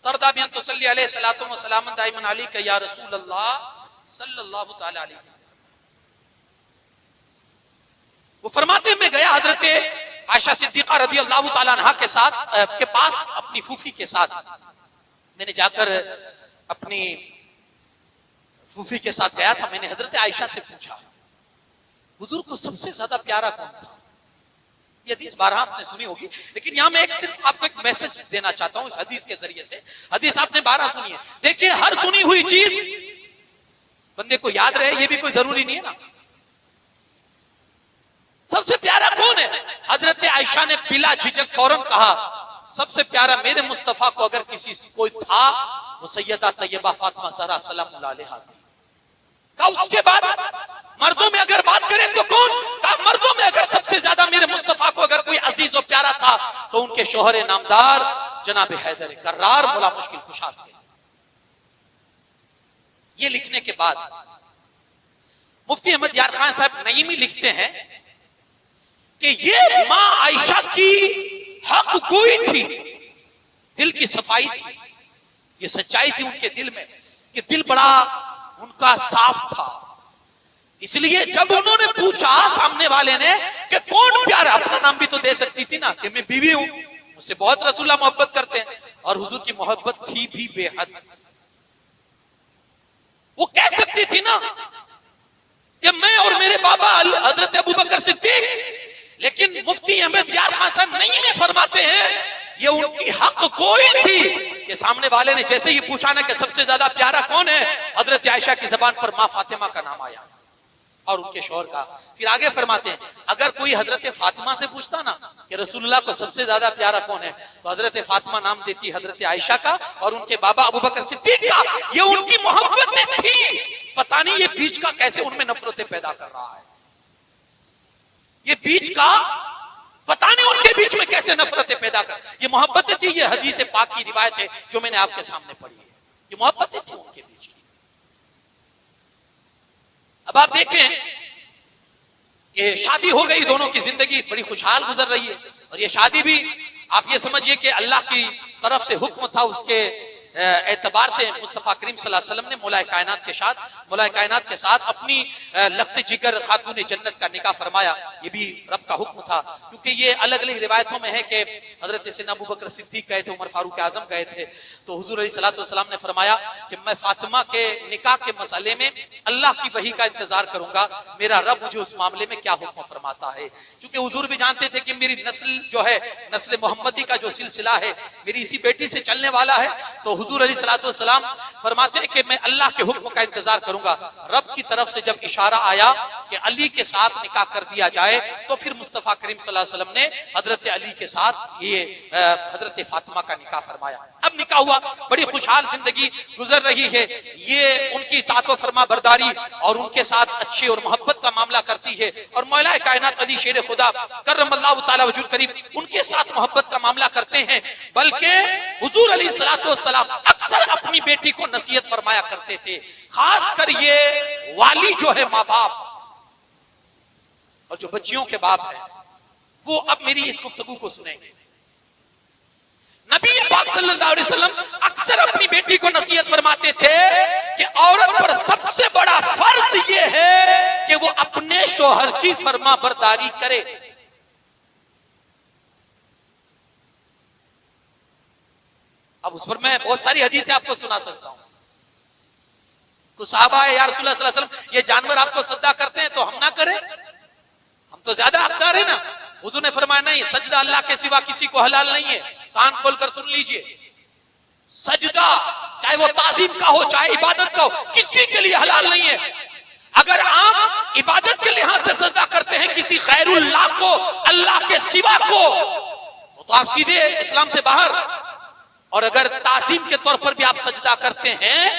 ترضى بأن تصلي عليه صلاة وسلام دائما عليك يا رسول الله صلی اللہ تعالی علیہ وسلم۔ وہ فرماتے ہیں میں گیا حضرت عائشہ صدیقہ رضی اللہ تعالی عنہ کے ساتھ کے پاس، اپنی پھوپھی کے ساتھ میں نے جا کر اپنی پھوپھی کے ساتھ گیا تھا۔ میں نے حضرت عائشہ سے پوچھا حضور کو سب سے زیادہ پیارا کون تھا؟ یہ حدیث بارہا آپ نے سنی ہوگی، لیکن یہاں میں صرف آپ کو ایک میسج دینا چاہتا ہوں اس حدیث کے ذریعے سے۔ حدیث آپ نے بارہا سنی ہے، دیکھیں ہر سنی ہوئی چیز بندے کو یاد رہے یہ بھی کوئی ضروری نہیں ہے نا۔ سب سے پیارا کون ہے؟ حضرت عائشہ نے بلا جھجک فوراً کہا سب سے پیارا میرے مصطفیٰ کو اگر کسی سے کوئی تھا وہ سیدہ طیبہ فاطمہ زہرا سلام اللہ علیہا تھی۔ کہا اس کے بعد مردوں میں اگر بات کریں تو کون؟ کہا مردوں میں اگر سب سے زیادہ میرے مصطفیٰ کو اگر کوئی عزیز و پیارا تھا تو ان کے شوہر نامدار جناب حیدر کرار مولا مشکل کشا تھے۔ یہ لکھنے کے بعد مفتی احمد یار خان صاحب نعیمی لکھتے ہیں کہ یہ ماں عائشہ کی حق گوئی تھی، دل کی صفائی تھی، یہ سچائی تھی ان کے دل میں کہ دل بڑا ان کا صاف تھا۔ اس لیے جب انہوں نے پوچھا سامنے والے نے کہ کون پیارا، اپنا نام بھی تو دے سکتی تھی نا کہ میں بیوی ہوں، مجھ سے بہت رسول اللہ محبت کرتے ہیں، اور حضور کی محبت تھی بھی بے حد۔ وہ کہہ سکتی تھی نا کہ میں اور میرے بابا حضرت ابوبکر صدیق، لیکن مفتی احمد یار خان صاحب نہیں فرماتے ہیں یہ ان کی حق کوئی تھی کہ سامنے والے نے جیسے ہی پوچھا نا کہ سب سے زیادہ پیارا کون ہے، حضرت عائشہ کی زبان پر ماں فاطمہ کا نام آیا اور ان کے شوہر کا۔ پھر آگے فرماتے ہیں اگر کوئی حضرت فاطمہ سے پوچھتا نا کہ رسول اللہ کو سب سے زیادہ پیارا کون ہے تو حضرت فاطمہ نام دیتی حضرت عائشہ کا اور ان کے بابا ابوبکر صدیق کا۔ یہ ان کی محبتیں تھی، پتہ نہیں یہ بیچ کا کیسے ان میں نفرتیں پیدا کر رہا ہے، یہ بیچ کا پتہ نہیں ان کے بیچ میں کیسے نفرتیں پیدا کر، یہ محبتیں تھی۔ یہ حدیث پاک کی روایت ہے جو میں نے آپ کے سامنے پڑھی ہے، یہ محبتیں تھی ان کے بیچ کی۔ اب آپ دیکھیں کہ شادی ہو گئی، دونوں کی زندگی بڑی خوشحال گزر رہی ہے، اور یہ شادی بھی آپ یہ سمجھیے کہ اللہ کی طرف سے حکم تھا اس کے اعتبار سے مصطفیٰ کریم صلی اللہ علیہ وسلم نے مولا کائنات کے ساتھ اپنی لخت جگر خاتون جنت کا نکاح فرمایا. یہ بھی رب کا حکم تھا، کیونکہ یہ الگ الگ روایتوں میں ہے کہ حضرت سیدنا ابو بکر صدیق گئے تھے، عمر فاروق اعظم گئے تھے، تو حضور علیہ الصلوۃ والسلام نے فرمایا کہ میں فاطمہ کے نکاح کے مسئلے میں اللہ کی وحی کا انتظار کروں گا، میرا رب مجھے اس معاملے میں کیا حکم فرماتا ہے. چونکہ حضور بھی جانتے تھے کہ میری نسل جو ہے، نسل محمدی کا جو سلسلہ ہے میری اسی بیٹی سے چلنے والا ہے، تو حضور علیہ الصلوۃ والسلام فرماتے ہیں کہ میں اللہ کے حکم کا انتظار کروں گا. رب کی طرف سے جب اشارہ آیا کہ علی کے ساتھ نکاح کر دیا جائے، تو پھر مصطفیٰ کریم صلی اللہ علیہ وسلم نے حضرت علی کے ساتھ یہ حضرت فاطمہ کا نکاح فرمایا. اب نکاح ہوا، بڑی خوشحال زندگی گزر رہی ہے. یہ ان کی اطاعت و فرما برداری اور ان کے ساتھ اچھے اور محبت کا معاملہ کرتی ہے، اور مولا کائنات علی شیر خدا کرم اللہ تعالی وجہ کریم ان کے ساتھ محبت کا معاملہ کرتے ہیں. بلکہ حضور علیہ الصلوۃ والسلام اکثر اپنی بیٹی کو نصیحت فرمایا کرتے تھے، خاص کر یہ والی جو ہے ماں باپ اور جو بچیوں کے باپ ہیں، وہ اب میری اس گفتگو کو سنیں گے. نبی پاک صلی اللہ علیہ وسلم اکثر اپنی بیٹی کو نصیحت فرماتے تھے کہ عورت پر سب سے بڑا فرض یہ ہے کہ وہ اپنے شوہر کی فرما برداری کرے. اب اس پر میں بہت ساری حدیثیں آپ کو سنا سکتا ہوں. کچھ صحابہ ہے یا رسول اللہ صلی اللہ علیہ وسلم یہ جانور آپ کو سجدہ کرتے ہیں تو ہم نہ کریں، ہم تو زیادہ حقدار ہیں نا. حضور نے فرمایا نہیں، سجدہ اللہ کے سوا کسی کو حلال نہیں ہے. کان کھول کر سن لیجئے، سجدہ چاہے وہ تعظیم کا ہو چاہے عبادت کا ہو، کسی کے لیے حلال نہیں ہے. اگر آپ عبادت کے لحاظ سے سجدہ کرتے ہیں کسی غیر اللہ کو، اللہ کے سوا کو، تو آپ سیدھے اسلام سے باہر. اور اگر تعظیم کے طور پر بھی آپ سجدہ کرتے ہیں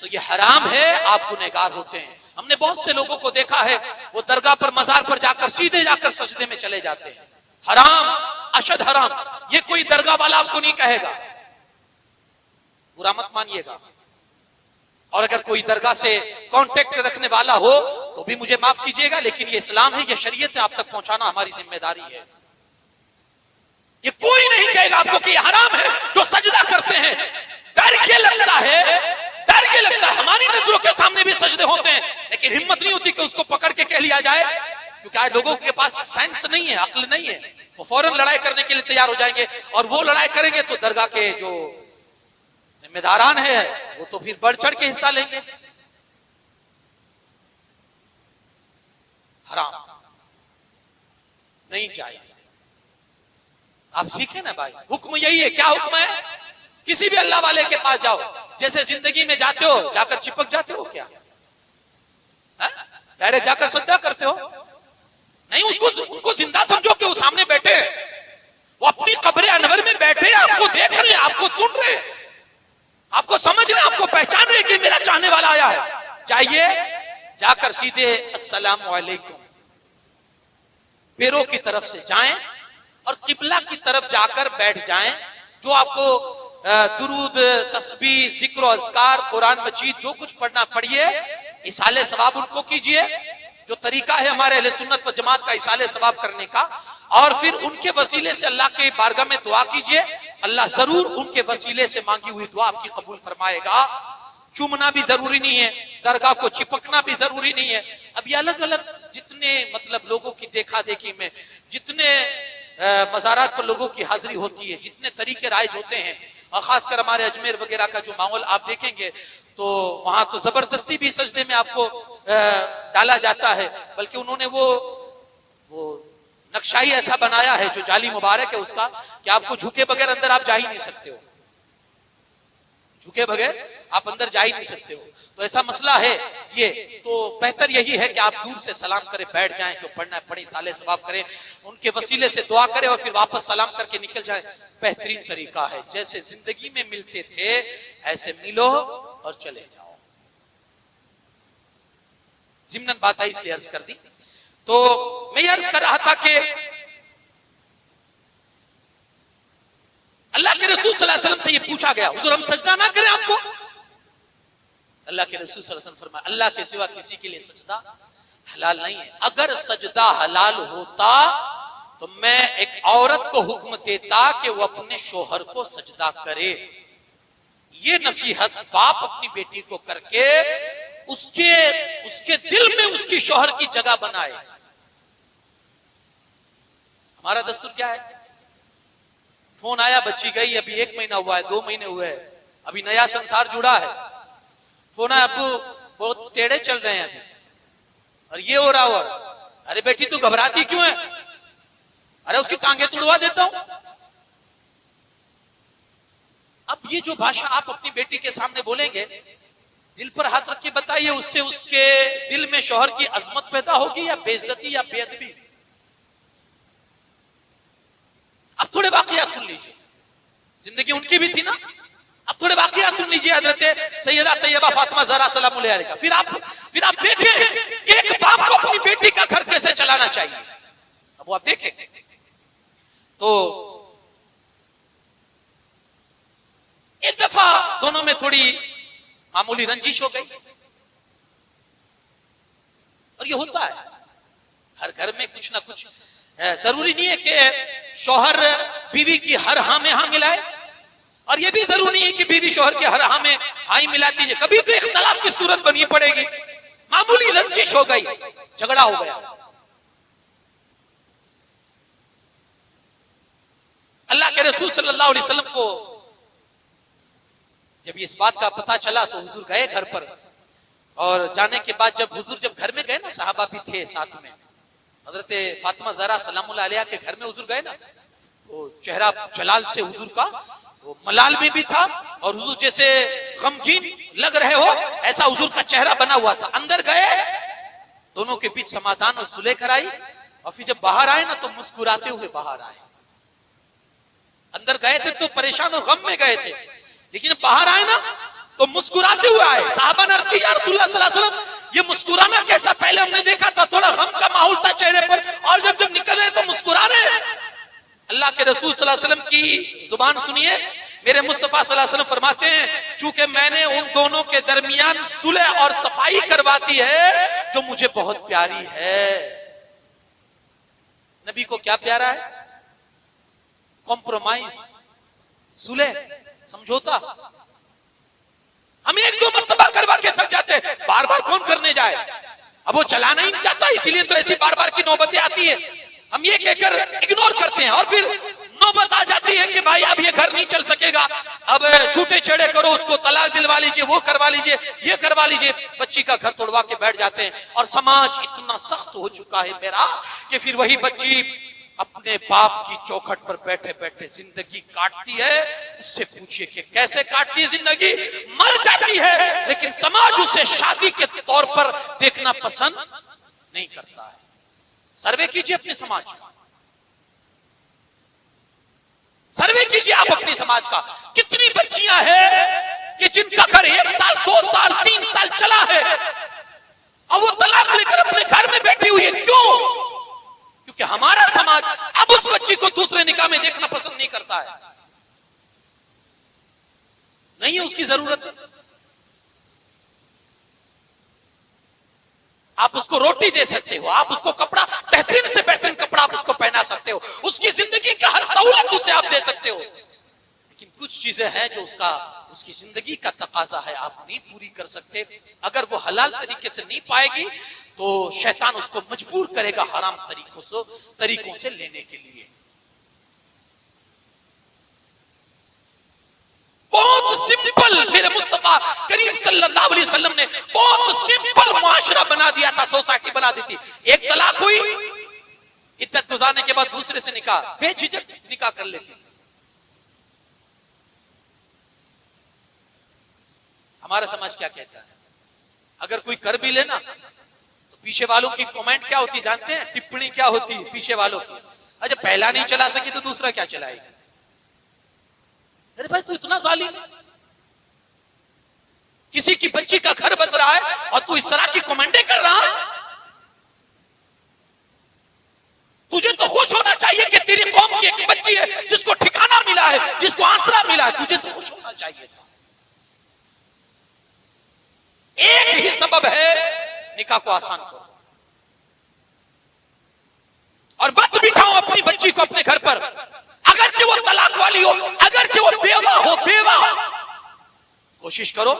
تو یہ حرام ہے، آپ گنہگار ہوتے ہیں. ہم نے بہت سے لوگوں کو دیکھا ہے وہ درگاہ پر مزار پر جا کر سیدھے جا کر سجدے میں چلے جاتے ہیں. حرام، اشد حرام. یہ کوئی درگاہ والا آپ کو نہیں کہے گا، برا مت مانیے گا. اور اگر کوئی درگاہ سے کانٹیکٹ رکھنے والا ہو تو بھی مجھے معاف کیجئے گا، لیکن یہ اسلام ہے، یہ شریعت ہے، آپ تک پہنچانا ہماری ذمہ داری ہے. یہ کوئی نہیں کہے گا آپ کو کہ یہ حرام ہے جو سجدہ کرتے ہیں. ڈر یہ لگتا ہے ہماری نظروں کے سامنے بھی سجدے ہوتے ہیں، لیکن ہمت نہیں ہوتی کہ اس کو پکڑ کے کہہ لیا جائے، کیونکہ آج لوگوں کے پاس سینس نہیں ہے، عقل نہیں ہے. وہ فوراً لڑائی کرنے کے لیے تیار ہو جائیں گے، اور وہ لڑائی کریں گے تو درگاہ کے جو ذمہ داران ہیں وہ تو پھر بڑھ چڑھ کے حصہ لیں گے. حرام نہیں چاہیے. آپ سیکھیں نا بھائی، حکم یہی ہے. کیا حکم ہے؟ کسی بھی اللہ والے کے پاس جاؤ، جیسے زندگی میں جاتے ہو جا کر چپک جاتے ہو کیا؟ ڈائریکٹ جا کر سجدہ کرتے ہو؟ نہیں، ان کو زندہ سمجھو کہ وہ سامنے بیٹھے، وہ اپنی قبر انور میں بیٹھے، آپ کو دیکھ رہے، آپ کو سن رہے، آپ کو سمجھ رہے، آپ کو پہچان رہے کہ میرا چاہنے والا آیا ہے. جائیے، جا کر سیدھے السلام علیکم پیروں کی طرف سے جائیں اور قبلہ کی طرف جا کر بیٹھ جائیں. جو آپ کو درود، تسبیح، ذکر و اذکار، قرآن مجید جو کچھ پڑھنا پڑھیے، اصالِ ثواب ان کو کیجئے، جو طریقہ ہے ہمارے اہل سنت و جماعت کا اصالِ ثواب کرنے کا. اور پھر ان کے وسیلے سے اللہ کے بارگاہ میں دعا کیجئے، اللہ ضرور ان کے وسیلے سے مانگی ہوئی دعا آپ کی قبول فرمائے گا. چومنا بھی ضروری نہیں ہے، درگاہ کو چپکنا بھی ضروری نہیں ہے. اب یہ الگ الگ جتنے مطلب لوگوں کی دیکھا دیکھی میں جتنے مزارات پر لوگوں کی حاضری ہوتی ہے، جتنے طریقے رائج ہوتے ہیں، اور خاص کر ہمارے اجمیر وغیرہ کا جو ماحول آپ دیکھیں گے تو وہاں تو زبردستی بھی سجدے میں آپ کو ڈالا جاتا ہے. بلکہ انہوں نے وہ نقشائی ایسا بنایا ہے جو جعلی مبارک ہے اس کا، کہ آپ کو جھکے بغیر اندر آپ جا ہی نہیں سکتے ہو، جھکے بغیر آپ اندر جا ہی نہیں سکتے ہو. تو ایسا مسئلہ ہے یہ. تو بہتر یہی ہے کہ آپ دور سے سلام کریں، بیٹھ جائیں، جو پڑھنا ہے پڑھیں، صالح ثواب کریں، ان کے وسیلے سے دعا کریں اور پھر واپس سلام کر کے نکل جائیں. بہترین طریقہ ہے. جیسے زندگی میں ملتے تھے ایسے ملو اور چلے جاؤ. ضمناً بات ہے اس لیے عرض کر دی. تو میں یہ عرض کر رہا تھا کہ اللہ کے رسول صلی اللہ علیہ وسلم سے یہ پوچھا گیا، حضور ہم سجدہ نہ کریں آپ کو؟ اللہ کے رسول صلی اللہ علیہ وسلم فرمایا اللہ کے سوا کسی کے لیے سجدہ حلال نہیں ہے. اگر سجدہ حلال ہوتا تو میں ایک عورت کو حکم دیتا کہ وہ اپنے شوہر کو سجدہ کرے. یہ نصیحت باپ اپنی بیٹی کو کر کے اس کے دل میں اس کی شوہر کی جگہ بنائے. ہمارا دستور کیا ہے؟ فون آیا بچی گئی, ابھی 1 مہینہ ہوا ہے, 2 مہینے ہوئے ہیں, ابھی نیا سنسار جڑا ہے, فون آیا ابو بہت ٹیڑے چل رہے ہیں ابھی اور یہ ہو رہا ہوا. ارے بیٹی تو گھبراتی کیوں ہے؟ ارے اس کی ٹانگیں توڑوا دیتا ہوں. اب یہ جو بھاشا آپ اپنی بیٹی کے سامنے بولیں گے, دل پر ہاتھ رکھ کے بتائیے اس سے اس کے دل میں شوہر کی عظمت پیدا ہوگی یا بے عزتی یا بے ادبی؟ اب تھوڑے واقعات سن لیجئے, زندگی ان کی بھی تھی نا. اب تھوڑے واقعات سن لیجئے حضرت سیدہ طیبہ فاطمہ زہرا سلام اللہ علیہا کا. پھر آپ دیکھیں کہ ایک باپ کو اپنی بیٹی کا گھر کیسے چلانا چاہیے. اب وہ آپ دیکھیں تو ایک دفعہ دونوں میں تھوڑی معمولی رنجش ہو گئی, اور یہ ہوتا ہے ہر گھر میں کچھ نہ کچھ. ضروری نہیں ہے کہ شوہر بیوی کی ہر ہاں میں ہاں ملائے, اور یہ بھی ضروری نہیں ہے کہ بیوی شوہر کی ہر ہاں میں ہاں ملاتی ہے. کبھی تو اختلاف کی صورت بنی پڑے گی. معمولی رنجش ہو گئی, جھگڑا ہو گیا. اللہ کے رسول صلی اللہ علیہ وسلم کو جب اس بات کا پتہ چلا تو حضور گئے گھر پر, اور جانے کے بعد جب حضور گھر میں گئے نا, صحابہ بھی تھے ساتھ میں, حضرت فاطمہ زہرا سلام اللہ علیہا کے گھر میں حضور گئے نا, وہ چہرہ جلال سے حضور کا وہ ملال میں بھی تھا, اور حضور جیسے غمگین لگ رہے ہو ایسا حضور کا چہرہ بنا ہوا تھا. اندر گئے, دونوں کے بیچ سمادھان اور صلح کرائی, اور پھر جب باہر آئے نا تو مسکراتے ہوئے باہر آئے. اندر گئے تھے تو پریشان اور غم میں گئے تھے, لیکن باہر آئے نا تو مسکراتے ہوئے آئے. صحابہ نے عرض کی یا رسول اللہ صلی اللہ علیہ وسلم یہ مسکرانا کیسا؟ پہلے ہم نے دیکھا تھا تھوڑا غم کا ماحول تھا چہرے پر, اور جب نکل رہے تو مسکرا رہے ہیں. اللہ کے رسول صلی اللہ علیہ وسلم کی زبان سنیے, میرے مصطفیٰ صلی اللہ علیہ وسلم فرماتے ہیں چونکہ میں نے ان دونوں کے درمیان صلح اور صفائی کرواتی ہے جو مجھے بہت پیاری ہے. نبی کو کیا پیارا ہے؟ کمپرومائز, صلح, سمجھوتا. ہم 1-2 مرتبہ کروا کے تھک جاتے, بار بار کون کرنے جائے. اب وہ چلانا ہی نہیں چاہتا, اسی لیے تو ایسی بار بار کی نوبتیں آتی ہے. ہم یہ کہہ کر اگنور کرتے ہیں, اور پھر نوبت آ جاتی ہے کہ بھائی اب یہ گھر نہیں چل سکے گا, اب چھوٹے چھیڑے کرو, اس کو طلاق دلوا لیجئے, وہ کروا لیجئے, یہ کروا لیجئے. بچی کا گھر توڑوا کے بیٹھ جاتے ہیں, اور سماج اتنا سخت ہو چکا ہے میرا کہ پھر وہی بچی اپنے باپ کی چوکھٹ پر بیٹھے بیٹھے زندگی کاٹتی ہے. اس سے پوچھئے کہ کیسے کاٹتی ہے زندگی؟ مر جاتی ہے, لیکن سماج اسے شادی کے طور پر دیکھنا پسند نہیں کرتا ہے. سروے کیجئے اپنے سماج کا, سروے کیجئے آپ اپنی سماج کا. کتنی بچیاں ہیں کہ جن کا گھر 1 سال 2 سال 3 سال چلا ہے, اور وہ طلاق لے کر اپنے گھر میں بیٹھی ہوئی ہے. کیوں؟ کیونکہ ہمارا سماج اب اس بچی کو دوسرے نکاح میں دیکھنا پسند نہیں کرتا ہے. نہیں ہے اس کی ضرورت. آپ اس کو روٹی دے سکتے ہو, آپ اس کو کپڑا, بہترین سے بہترین کپڑا آپ اس کو پہنا سکتے ہو, اس کی زندگی کا ہر سہولت اسے آپ دے سکتے ہو, لیکن کچھ چیزیں ہیں جو اس کی زندگی کا تقاضا ہے, آپ نہیں پوری کر سکتے. اگر وہ حلال طریقے سے نہیں پائے گی تو شیطان اس کو مجبور کرے گا حرام طریقوں سے لینے کے لیے. بہت سمپل میرے مصطفیٰ کریم صلی اللہ علیہ وسلم نے بہت سمپل معاشرہ بنا دیا تھا, سوسائٹی بنا دی تھی. ایک طلاق ہوئی, عدت گزارنے کے بعد دوسرے سے نکاح, بے جھجک نکاح کر لیتی تھی. ہمارا سماج کیا کہتا ہے؟ اگر کوئی کر بھی لینا تو پیچھے والوں کی کمنٹ کیا ہوتی جانتے ہیں؟ ٹپڑی کیا ہوتی ہے پیچھے والوں کی؟ اچھا پہلا نہیں چلا سکی تو دوسرا کیا چلائے گی؟ ارے بھائی تو اتنا ظالم ہے, کسی کی بچی کا گھر بس رہا ہے اور تو اس طرح کی کمنٹیں کر رہا ہے. تجھے تو خوش ہونا چاہیے کہ تیری قوم کی ایک بچی ہے جس کو ٹھکانہ ملا ہے, جس کو آسرا ملا ہے, تجھے تو خوش ہونا چاہیے تھا. ایک ہی سبب ہے, نکاح کو آسان کرو اور مت بٹھاؤ اپنی بچی کو اپنے گھر پر, اگرچہ وہ طلاق والی ہو, اگرچہ وہ بیوہ ہو, بیوہ کوشش کرو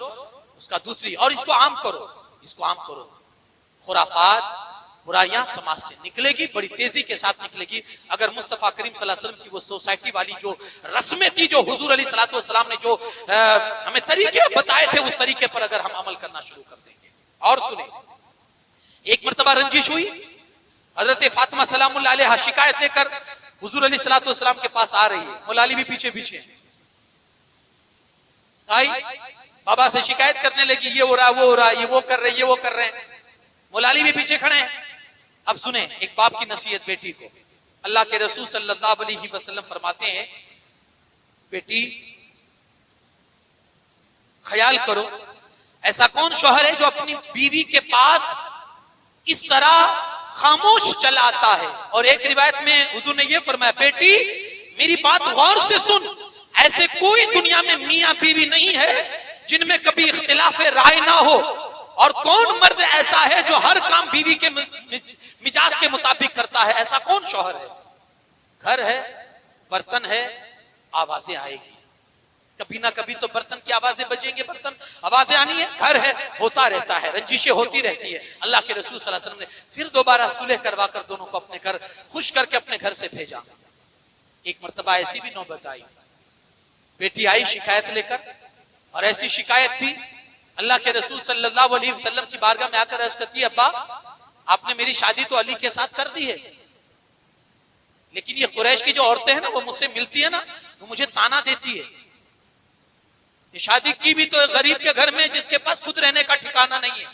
اس کا دوسری، اور اس کو عام کرو، اس کو عام کرو۔ خرافات، برائیاں سماج سے نکلے گی، بڑی تیزی کے ساتھ نکلے گی اگر مصطفیٰ کریم صلی اللہ علیہ وسلم کی وہ سوسائٹی والی جو رسمیں تھی، جو حضور علیہ الصلوۃ والسلام نے جو ہمیں طریقے بتائے تھے، اس طریقے پر اگر ہم عمل کرنا شروع کر دیں گے۔ اور سنیں، ایک مرتبہ رنجش ہوئی، حضرت فاطمہ سلام اللہ علیہا شکایت لے کر حضور علیہ الصلوۃ والسلام کے پاس آ رہی ہے، مولا علی بھی پیچھے پیچھے آئی، بابا سے شکایت کرنے لگی، یہ ہو رہا وہ ہو رہا، یہ وہ کر رہے یہ وہ کر رہے ہیں، مولا علی بھی پیچھے کھڑے ہیں۔ اب سنیں ایک باپ کی نصیحت بیٹی کو، اللہ کے رسول صلی اللہ علیہ وسلم فرماتے ہیں، بیٹی خیال کرو ایسا کون شوہر ہے جو اپنی بیوی کے پاس اس طرح خاموش چلا آتا ہے؟ اور ایک روایت میں حضور نے یہ فرمایا، بیٹی میری بات غور سے سن، ایسے کوئی دنیا میں میاں بیوی نہیں ہے جن میں کبھی اختلاف رائے نہ ہو، اور کون مرد ایسا ہے جو ہر کام بیوی کے مزاج کے مطابق کرتا ہے؟ ایسا کون شوہر ہے؟ گھر ہے، برتن ہے، آوازیں آئے گی، کبھی نہ کبھی تو برتن کی آوازیں بجیں گے، برتن آوازیں آنی ہے، گھر ہے، ہوتا رہتا ہے، رنجشیں ہوتی رہتی ہے۔ اللہ کے رسول صلی اللہ علیہ وسلم نے پھر دوبارہ صلح کروا کر دونوں کو اپنے گھر خوش کر کے اپنے گھر سے بھیجا۔ ایک مرتبہ ایسی بھی نوبت آئی، بیٹی آئی شکایت لے کر، اور ایسی شکایت تھی اللہ کے رسول صلی اللہ علیہ وسلم کی بارگاہ میں آ کر عرض کرتی ہے، ابا آپ نے میری شادی تو علی کے ساتھ کر دی ہے، لیکن یہ قریش کی جو عورتیں ہیں نا، وہ مجھ سے ملتی ہے نا، وہ مجھے تانا دیتی ہے، یہ شادی کی بھی تو غریب کے گھر میں جس کے پاس خود رہنے کا ٹھکانہ نہیں ہے،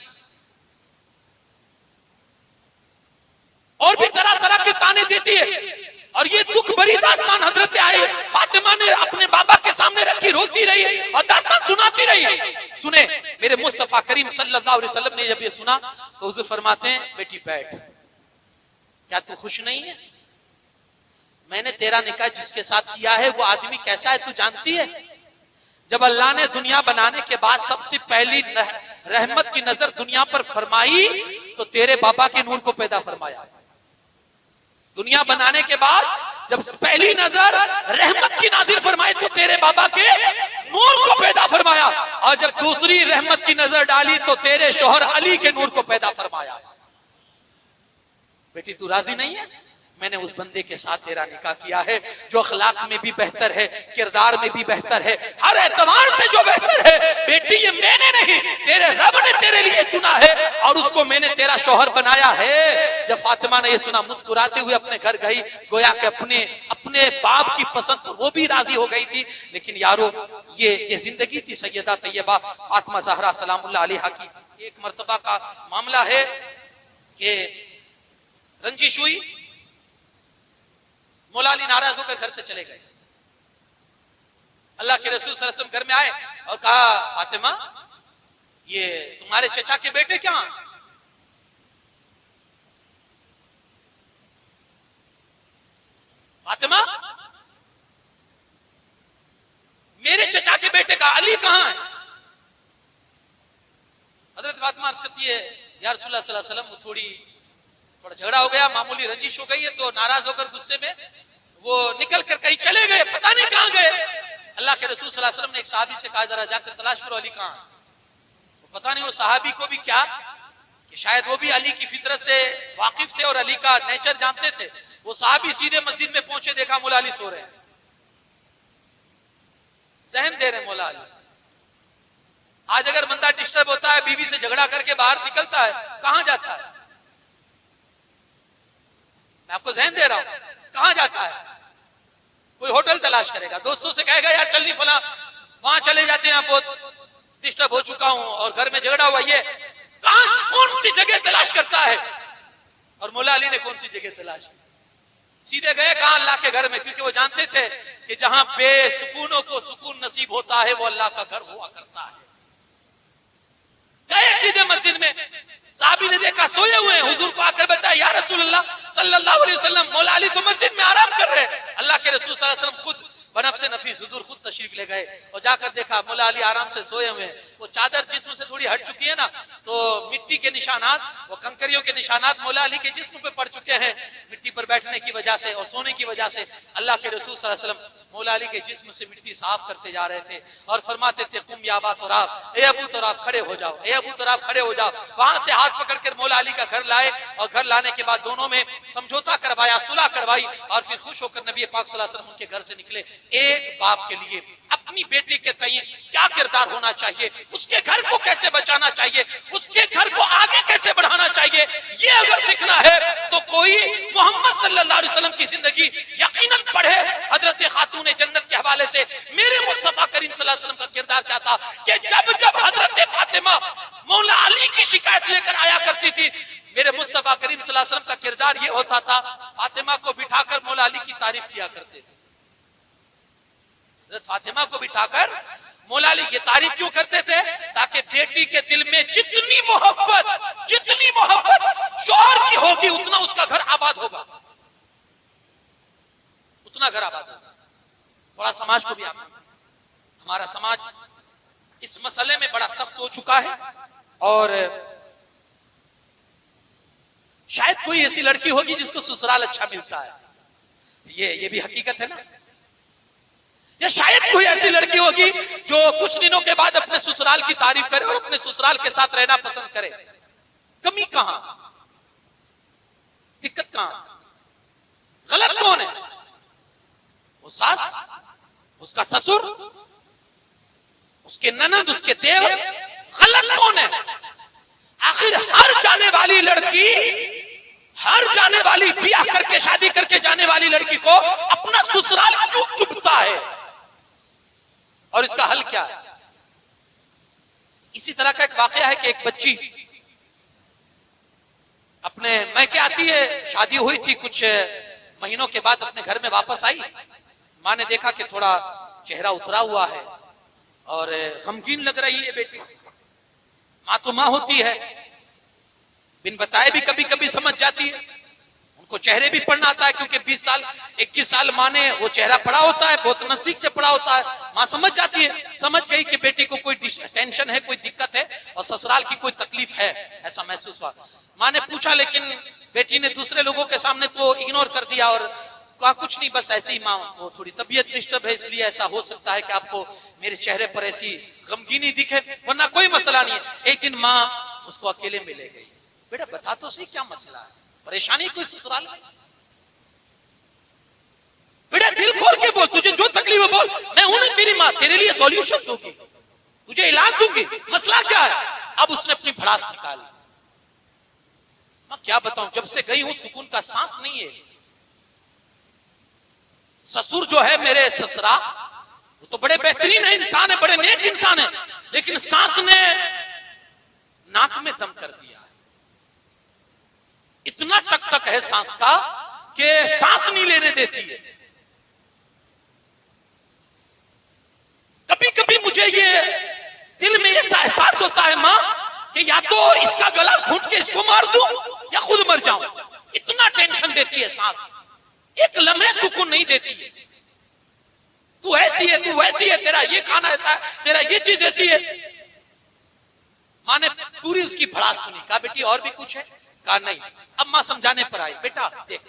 اور بھی طرح طرح کے تانے دیتی ہے۔ اور یہ دکھ بری داستان حضرت آئے فاطمہ نے اپنے بابا کے سامنے رکھی، روتی رہی اور داستان سناتی رہی۔ سنیں، میرے مصطفیٰ کریم صلی اللہ علیہ وسلم نے جب یہ سنا تو حضور فرماتے ہیں، بیٹی بیٹھ، کیا تو خوش نہیں ہے؟ میں نے تیرا نکاح جس کے ساتھ کیا ہے وہ آدمی کیسا ہے تو جانتی ہے؟ جب اللہ نے دنیا بنانے کے بعد سب سے پہلی رحمت کی نظر دنیا پر فرمائی تو تیرے بابا کے نور کو پیدا فرمایا۔ دنیا بنانے کے بعد جب پہلی نظر رحمت کی نازل فرمائی تو تیرے بابا کے نور کو پیدا فرمایا، اور جب دوسری رحمت کی نظر ڈالی تو تیرے شوہر علی کے نور کو پیدا فرمایا۔ بیٹی تو راضی نہیں ہے؟ میں نے اس بندے کے ساتھ تیرا نکاح کیا ہے جو اخلاق میں بھی بہتر ہے، کردار میں بھی بہتر ہے، ہر اعتبار سے جو بہتر ہے۔ بیٹی یہ میں نے نہیں، تیرے رب نے تیرے لیے چنا ہے، اور اس کو میں نے تیرا شوہر بنایا ہے۔ جب فاطمہ نے یہ سنا مسکراتے ہوئے اپنے گھر گئی، گویا کہ اپنے باپ کی پسند پر وہ بھی راضی ہو گئی تھی۔ لیکن یارو یہ زندگی تھی سیدہ طیبہ فاطمہ زہرا سلام اللہ علیہا کی۔ ایک مرتبہ کا معاملہ ہے کہ رنجش ہوئی، مولا علی ناراض ہو کر گھر سے چلے گئے۔ اللہ کے رسول صلی اللہ علیہ وسلم گھر میں آئے اور کہا، فاطمہ یہ تمہارے چچا کے بیٹے کیا ہیں؟ فاطمہ میرے چچا کے بیٹے کا علی کہاں ہے؟ حضرت فاطمہ عرض کرتی ہے، یا رسول اللہ صلی اللہ علیہ وسلم وہ تھوڑا جھگڑا ہو گیا، معمولی رنجش ہو گئی ہے، تو ناراض ہو کر غصے میں وہ نکل کر کہیں چلے گئے، پتہ نہیں کہاں گئے۔ اللہ کے رسول صلی اللہ علیہ وسلم نے ایک صحابی سے کہا، ذرا جا کر تلاش کرو علی کہاں ہے۔ وہ پتہ نہیں وہ صحابی کو بھی کیا کہ شاید وہ بھی علی کی فطرت سے واقف تھے اور علی کا نیچر جانتے تھے، وہ صحابی سیدھے مسجد میں پہنچے، دیکھا مولا علی سو رہے ہیں، ذہن دے رہے ہیں مولا علی۔ آج اگر بندہ ڈسٹرب ہوتا ہے، بیوی سے جھگڑا کر کے باہر نکلتا ہے، کہاں جاتا ہے؟ میں آپ کو ذہن دے رہا ہوں، کہاں جاتا ہے؟ کوئی ہوٹل تلاش کرے گا، دوستوں سے کہے گا یار چلنی فلاں وہاں چلے جاتے ہیں، بہت ڈسٹرب ہو چکا ہوں اور گھر میں جھگڑا ہوا۔ یہ کون سی جگہ تلاش کرتا ہے؟ اور مولا علی نے کون سی جگہ تلاش کی؟ سیدھے گئے کہاں؟ اللہ کے گھر میں، کیونکہ وہ جانتے تھے کہ جہاں بے سکونوں کو سکون نصیب ہوتا ہے وہ اللہ کا گھر ہوا کرتا ہے۔ گئے سیدھے مسجد میں، صحابی نے دیکھا سوئے ہوئے ہیں، حضور کو آ کر بتایا، یا رسول اللہ صلی اللہ علیہ وسلم مولا علی تو مسجد میں آرام کر رہے ہیں۔ اللہ کے رسول صلی اللہ علیہ وسلم خود بنفس نفیس حضور خود تشریف لے گئے اور جا کر دیکھا مولا علی آرام سے سوئے ہوئے ہیں۔ وہ چادر جسم سے تھوڑی ہٹ چکی ہے نا، تو مٹی کے نشانات، وہ کنکریوں کے نشانات مولا علی کے جسم پہ پڑ چکے ہیں، مٹی پر بیٹھنے کی وجہ سے اور سونے کی وجہ سے۔ اللہ کے رسول صلی اللہ علیہ وسلم مولا علی کے جسم سے مٹی صاف کرتے جا رہے تھے اور فرماتے تھے قم یا ابا تراب، اے ابو تراب کھڑے ہو جاؤ، اے ابو تراب کھڑے ہو جاؤ۔ وہاں سے ہاتھ پکڑ کر مولا علی کا گھر لائے اور گھر لانے کے بعد دونوں میں سمجھوتا کروایا، صلح کروائی اور پھر خوش ہو کر نبی پاک صلی اللہ علیہ وسلم ان کے گھر سے نکلے۔ ایک باپ کے لیے اپنی بیٹی کے تئیں کیا کردار ہونا چاہیے، اس کے گھر کو کیسے بچانا چاہیے، اس کے گھر کو آگے کیسے بڑھانا چاہیے، یہ اگر سیکھنا ہے تو کوئی محمد صلی اللہ علیہ وسلم کی زندگی یقیناً پڑھے۔ حضرت خاتون جنت کے حوالے سے میرے مصطفیٰ کریم صلی اللہ علیہ وسلم کا کردار کیا تھا کہ جب حضرت فاطمہ مولا علی کی شکایت لے کر آیا کرتی تھی، میرے مصطفیٰ کریم صلی اللہ علیہ وسلم کا کردار یہ ہوتا تھا فاطمہ کو بٹھا کر مولا علی کی تعریف کیا کرتے تھے۔ حضرت فاطمہ کو بٹھا کر مولا علی یہ تعریف کیوں کرتے تھے؟ تاکہ بیٹی کے دل میں جتنی محبت شوہر کی ہوگی اتنا اس کا گھر آباد ہوگا، اتنا گھر آباد ہوگا۔ تھوڑا سماج کو بھی آپ، ہمارا سماج اس مسئلے میں بڑا سخت ہو چکا ہے، اور شاید کوئی ایسی لڑکی ہوگی جس کو سسرال اچھا ملتا ہے، یہ بھی حقیقت ہے نا۔ یا شاید کوئی ایسی لڑکی ہوگی جو کچھ دنوں کے بعد اپنے سسرال کی تعریف کرے اور اپنے سسرال کے ساتھ رہنا پسند کرے۔ کمی کہاں، دقت کہاں، غلط کون ہے؟ وہ ساس، اس کا سسر، اس کے نند، اس کے دیور، غلط کون ہے؟ آخر ہر جانے والی لڑکی، ہر جانے والی بیاہ کر کے شادی کر کے جانے والی لڑکی کو اپنا سسرال کیوں چبھتا ہے، اور اس کا حل کیا ہے؟ اسی طرح کا ایک واقعہ ہے کہ ایک بچی اپنے میکے آتی ہے، شادی ہوئی تھی، کچھ مہینوں کے بعد اپنے گھر میں واپس آئی۔ ماں نے دیکھا کہ تھوڑا چہرہ اترا ہوا ہے اور غمگین لگ رہی ہے بیٹی۔ ماں تو ماں ہوتی ہے، بن بتائے بھی کبھی کبھی سمجھ جاتی ہے، ان کو چہرے بھی پڑھنا آتا ہے، کیونکہ 20 سال 21 سال ماں نے وہ چہرہ پڑھا ہوتا ہے، بہت نزدیک سے پڑھا ہوتا ہے۔ ماں سمجھ جاتی ہے، سمجھ گئی کہ بیٹی کو کوئی ٹینشن ہے، کوئی دقت ہے اور سسرال کی کوئی تکلیف ہے، ایسا محسوس ہوا۔ ماں نے پوچھا، لیکن بیٹی نے دوسرے لوگوں کے سامنے تو اگنور کر دیا اور کہا کچھ نہیں، بس ایسے ہی ماں، وہ تھوڑی طبیعت ڈسٹرب ہے، اس لیے ایسا ہو سکتا ہے کہ آپ کو میرے چہرے پر ایسی غمگینی دکھے، ورنہ کوئی مسئلہ نہیں ہے۔ ایک دن ماں اس کو اکیلے میں لے گئی، بیٹا بتا تو صحیح کیا مسئلہ ہے، پریشانی کوئی سسرال میں؟ بیٹا دل کھول کے بول، تجھے جو تکلیف ہے بول، میں ہوں نا تیری ماں، تیرے لیے سولوشن دوں گی، تجھے علاج دوں گی، مسئلہ کیا ہے؟ اب اس نے اپنی بھڑاس نکالی۔ میں کیا بتاؤں، جب سے گئی ہوں سکون کا سانس نہیں ہے۔ سسر جو ہے میرے سسرا، وہ تو بڑے بہترین انسان ہے، بڑے نیک انسان ہے، لیکن سانس نے ناک میں دم کر دیا ہے۔ اتنا ٹک ٹک ہے سانس کا کہ سانس نہیں لینے دیتی ہے۔ کبھی کبھی مجھے یہ دل میں ایسا احساس ہوتا ہے ماں کہ یا تو اس کا گلا گھونٹ کے اس کو مار دوں یا خود مر جاؤں، اتنا ٹینشن دیتی ہے سانس، ایک لمحے سکون نہیں دیتی ہے۔ تو ایسی ہے، تو ویسی ہے، تیرا یہ کھانا ایسا ہے، تیرا یہ چیز ایسی ہے۔ ماں نے پوری اس کی بھڑاس سنی، کہا بیٹی اور بھی کچھ ہے؟ کہا نہیں۔ اب ماں سمجھانے پر آئی، بیٹا دیکھ،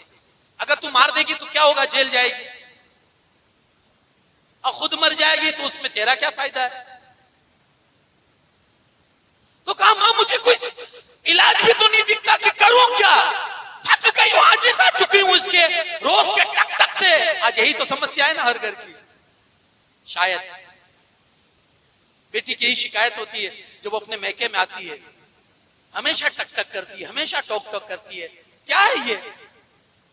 اگر تو مار دے گی تو کیا ہوگا، جیل جائے گی، اور خود مر جائے گی تو اس میں تیرا کیا فائدہ ہے؟ تو کہا ماں مجھے کوئی علاج بھی تو نہیں دکھتا کہ کروں کیا، تھک گئی ہوں، عاجز آ چکی ہوں اس کے روز کے ٹک ٹک سے۔ آج یہی تو سمسیا ہے نا ہر گھر کی، شاید بیٹی کی یہی شکایت ہوتی ہے جب وہ اپنے میکے میں آتی ہے، ہمیشہ ٹک ٹک کرتی ہے، ہمیشہ ٹوک ٹوک کرتی ہے، کیا ہے یہ؟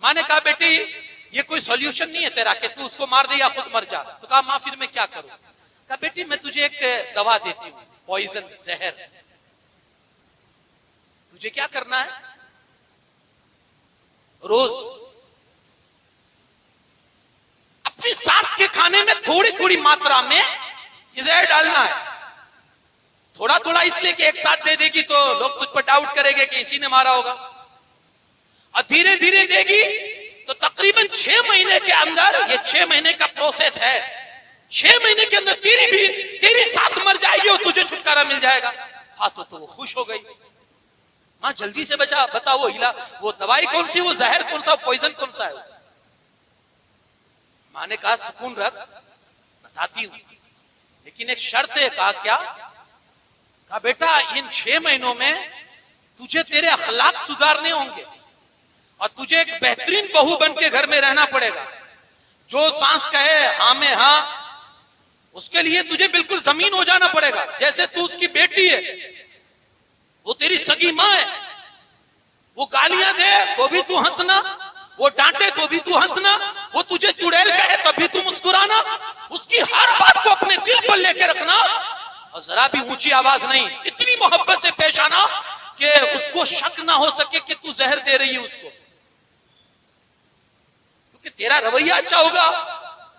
ماں نے کہا بیٹی یہ کوئی سولوشن نہیں ہے تیرا کہ تو اس کو مار دے یا خود مر جا۔ تو کہا ماں پھر میں کیا کروں؟ کہا بیٹی میں تجھے ایک دوا دیتی ہوں، پوائزن، زہر، تجھے کیا کرنا ہے، روز اپنی سانس کے کھانے میں تھوڑی تھوڑی ماترا میں یہ زہر ڈالنا ہے، تھوڑا تھوڑا اس لیے کہ ایک ساتھ دے دے گی تو لوگ تجھ پر ڈاؤٹ کرے گے کہ اسی نے مارا ہوگا، اور دھیرے دھیرے دے گی تو تقریباً 6 مہینے کے اندر، یہ 6 مہینے کا پروسیس ہے، 6 مہینے کے اندر تیری سانس مر جائے گی اور تجھے چھٹکارا مل جائے گا۔ ہاں تو وہ خوش ہو گئی، ماں جلدی سے بتا وہ دوائی کون سی، وہ زہر کون سا، پوائزن کون سا ہے؟ ماں نے کہا سکون رکھ، بتاتی ہوں، لیکن ایک شرط ہے۔ کہا کیا؟ کہا بیٹا ان 6 مہینوں میں تجھے تیرے اخلاق سدھارنے ہوں گے اور تجھے ایک بہترین بہو بن کے گھر میں رہنا پڑے گا۔ جو سانس کہے ہاں میں ہاں، اس کے لیے تجھے بالکل زمین ہو جانا پڑے گا۔ جیسے تو اس کی بیٹی ہے، وہ تیری سگی ماں ہے، وہ گالیاں دے تو بھی تو ہنسنا، وہ ڈانٹے تو بھی تو ہنسنا، وہ تجھے چڑیل کہے تب بھی تو مسکرانا، اس کی ہر بات کو اپنے دل پر لے کے رکھنا اور ذرا بھی اونچی آواز نہیں، اتنی محبت سے پیش آنا کہ اس کو شک نہ ہو سکے کہ تو زہر دے رہی ہے اس کو۔ کیونکہ تیرا رویہ اچھا ہوگا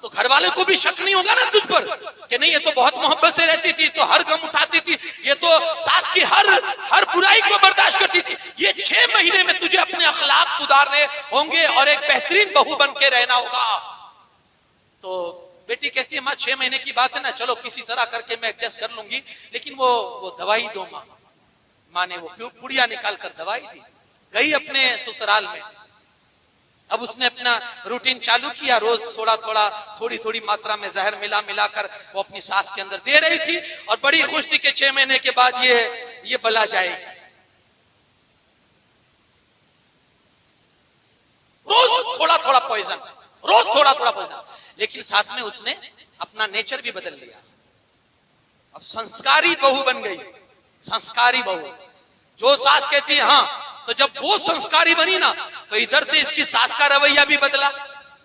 تو گھر والے کو بھی شک نہیں ہوگا نا تجھ پر کہ نہیں یہ تو بہت محبت سے رہتی تھی، تو ہر غم اٹھاتی تھی، یہ تو ساس کی ہر برائی کو برداشت کرتی تھی۔ یہ 6 مہینے میں تجھے اپنے اخلاق سدھارنے ہوں گے اور ایک بہترین بہو بن کے رہنا ہوگا۔ تو بیٹی کہتی ہے ماں 6 مہینے کی بات ہے نا، چلو کسی طرح کر کے میں ایڈجسٹ کر لوں گی، لیکن وہ دوائی دو ماں۔ ماں نے وہ پڑیا نکال کر دوائی دی، گئی اپنے سسرال میں۔ اب اس نے اپنا روٹین چالو کیا، روز تھوڑی تھوڑی ماترا میں زہر ملا کر وہ اپنی ساس کے اندر دے رہی تھی، اور بڑی خوش تھی کہ 6 مہینے کے بعد یہ بلا جائے گی۔ روز تھوڑا پوائزن، لیکن ساتھ میں اس نے اپنا نیچر بھی بدل لیا۔ اب سنسکاری بہو بن گئی، سنسکاری بہو۔ جو ساس کہتی ہے ہاں، تو جب وہ سنسکاری بنی نا تو ادھر سے اس کی ساس کا رویہ بھی بدلا۔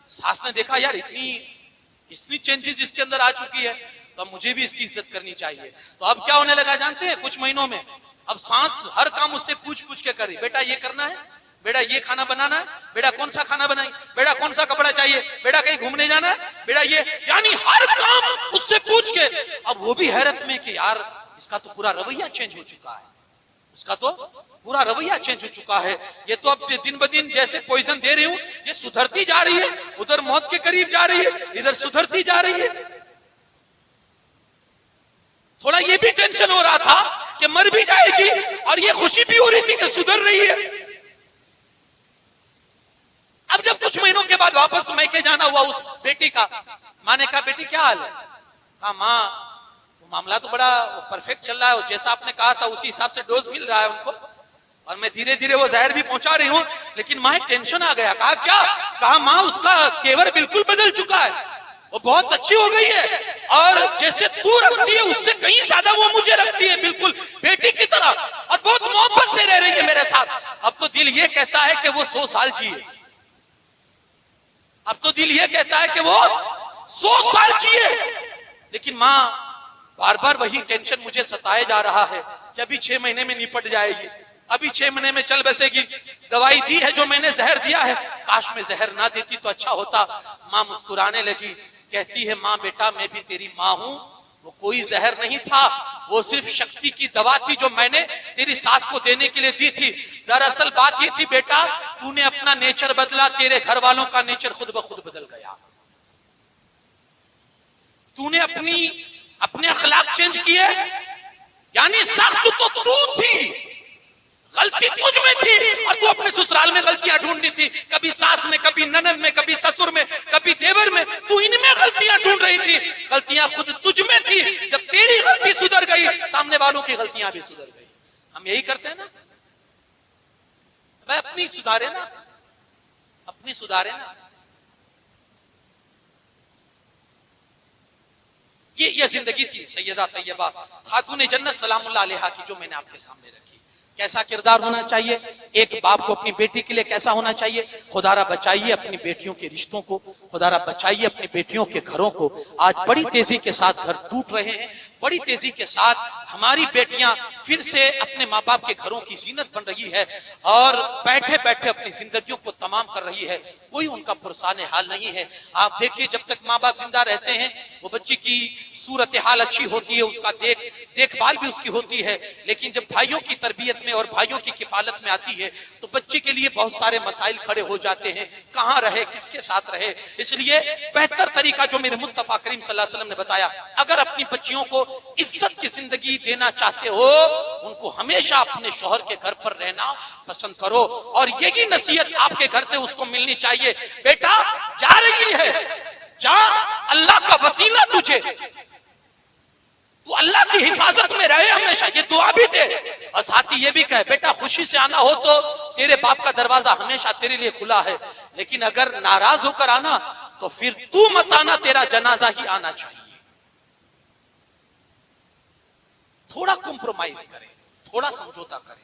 ساس نے دیکھا یار اتنی چینجز اس کے اندر آ چکی ہے، تو اب مجھے بھی اس کی عزت کرنی چاہیے۔ تو اب کیا ہونے لگا جانتے ہیں؟ کچھ مہینوں میں اب ساس ہر کام اس سے پوچھ کے کر رہی، بیٹا یہ کرنا ہے، بیٹا یہ کھانا بنانا ہے، بیٹا کون سا کھانا بنائی، بیٹا کون سا کپڑا چاہیے، بیٹا کہیں گھومنے جانا ہے، بیٹا یہ، یعنی ہر کام اس سے پوچھ کے۔ اب وہ بھی حیرت میں کہ یار اس کا تو پورا رویہ چینج ہو چکا ہے، اس کا تو پورا رویہ چینج ہو چکا ہے، یہ تو اب دن بدن جیسے پوائزن دے رہی ہوں یہ سدھرتی جا رہی ہے، ادھر موت کے قریب جا رہی ہے، ادھر سدھرتی جا رہی ہے۔ تھوڑا یہ بھی ٹینشن ہو رہا تھا کہ مر بھی جائے گی، اور یہ خوشی بھی ہو رہی تھی کہ سدھر رہی ہے۔ اب جب کچھ مہینوں کے بعد واپس میکے جانا ہوا اس بیٹی کا، ماں نے کہا بیٹی کیا حال ہے؟ کہا ماں وہ معاملہ تو بڑا پرفیکٹ چل رہا ہے، جیسا آپ نے کہا تھا اسی حساب سے ڈوز مل رہا ہے ان کو، اور میں دھیرے دھیرے وہ زہر بھی پہنچا رہی ہوں، لیکن ماں ایک ٹینشن آ گیا۔ کہا کیا؟ کہا ماں اس کا تیور بالکل بدل چکا ہے، وہ بہت اچھی ہو گئی ہے، اور جیسے تو رکھتی ہے اس سے کہیں زیادہ وہ مجھے رکھتی ہے، بالکل بیٹی کی طرح، اور بہت محبت سے رہ رہی ہے میرے ساتھ۔ اب تو دل یہ کہتا ہے کہ وہ 100 سال جیے، اب تو دل یہ کہتا ہے کہ وہ 100 سال جیے، لیکن ماں بار بار وہی ٹینشن مجھے ستائے جا رہا ہے کہ ابھی 6 مہینے میں نپٹ جائے گی، ابھی 6 مہینے میں چل بسے گی، دوائی دی ہے جو میں نے زہر دیا ہے، کاش میں زہر نہ دیتی تو اچھا ہوتا۔ ماں مسکرانے لگی، کہتی ہے ماں بیٹا میں بھی تیری ماں ہوں، وہ کوئی زہر نہیں تھا، وہ صرف شکتی کی دوا تھی جو میں نے تیری ساس کو دینے کے لیے دی تھی۔ دراصل بات یہ تھی بیٹا تو نے اپنا نیچر بدلا، تیرے گھر والوں کا نیچر خود بخود بدل گیا، تو نے اپنے اخلاق چینج کیے، یعنی سخت تو تھی، غلطی تجھ میں تھی، اور تو اپنے سسرال میں غلطیاں ڈھونڈنی تھی، کبھی ساس میں، کبھی نند میں، کبھی سسر میں، کبھی دیور میں، تو ان میں غلطیاں ڈھونڈ رہی تھی، غلطیاں خود تجھ میں تھی۔ جب تیری غلطی سدھر گئی سامنے والوں کی غلطیاں بھی سدھر گئی۔ ہم یہی کرتے ہیں نا، اپنی سدھارے نا، اپنی سدھارے نا۔ یہ زندگی تھی سیدہ طیبہ خاتون جنت سلام اللہ علیہا کی، جو میں نے آپ کے سامنے رکھی۔ کیسا کردار ہونا چاہیے ایک باپ کو اپنی بیٹی کے لیے، کیسا ہونا چاہیے؟ خدا را بچائیے اپنی بیٹیوں کے رشتوں کو، خدا را بچائیے اپنی بیٹیوں کے گھروں کو۔ آج بڑی تیزی کے ساتھ گھر ٹوٹ رہے ہیں، بڑی تیزی کے ساتھ ہماری بیٹیاں پھر سے اپنے ماں باپ کے گھروں کی زینت بن رہی ہے، اور بیٹھے بیٹھے اپنی زندگیوں کو تمام کر رہی ہے، کوئی ان کا پرسان حال نہیں ہے۔ آپ دیکھیے جب تک ماں باپ زندہ رہتے ہیں وہ بچی کی صورتحال اچھی ہوتی ہے، اس کا دیکھ بھال بھی اس کی ہوتی ہے، لیکن جب بھائیوں کی تربیت میں اور بھائیوں کی کفالت میں آتی ہے تو بچے کے لیے بہت سارے مسائل کھڑے ہو جاتے ہیں، کہاں رہے، کس کے ساتھ رہے۔ اس لیے بہتر طریقہ جو میرے مصطفیٰ کریم صلی اللہ علیہ وسلم نے بتایا، اگر اپنی بچیوں کو عزت کی زندگی دینا چاہتے ہو ان کو ہمیشہ اپنے شوہر کے گھر پر رہنا پسند کرو، اور یہی نصیحت آپ کے گھر سے اس کو ملنی چاہیے۔ بیٹا جا رہی ہے جا اللہ کا وسیلہ تجھے، تو اللہ کی حفاظت میں رہے ہمیشہ، یہ دعا بھی دے۔ اور ساتھی یہ بھی کہے بیٹا خوشی سے آنا ہو تو تیرے باپ کا دروازہ ہمیشہ تیرے لیے کھلا ہے، لیکن اگر ناراض ہو کر آنا تو پھر تو مت آنا، تیرا جنازہ ہی آنا چاہیے۔ تھوڑا کمپرومائز کرے، تھوڑا سمجھوتا کرے۔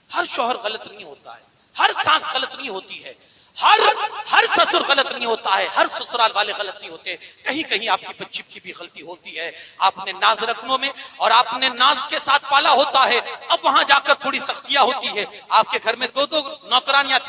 ہر شوہر غلط نہیں ہوتا ہے، ہر ساس غلط نہیں ہوتی ہے، ہر سسر غلط نہیں ہوتا ہے، ہر سسرال والے غلط نہیں ہوتے، کہیں کہیں آپ کی بچی کی بھی غلطی ہوتی ہے۔ آپ نے ناز رکھنوں میں اور آپ نے ناز کے ساتھ پالا ہوتا ہے، اب وہاں جا کر تھوڑی سختیاں ہوتی ہے۔ آپ کے گھر میں دو نوکرانیاں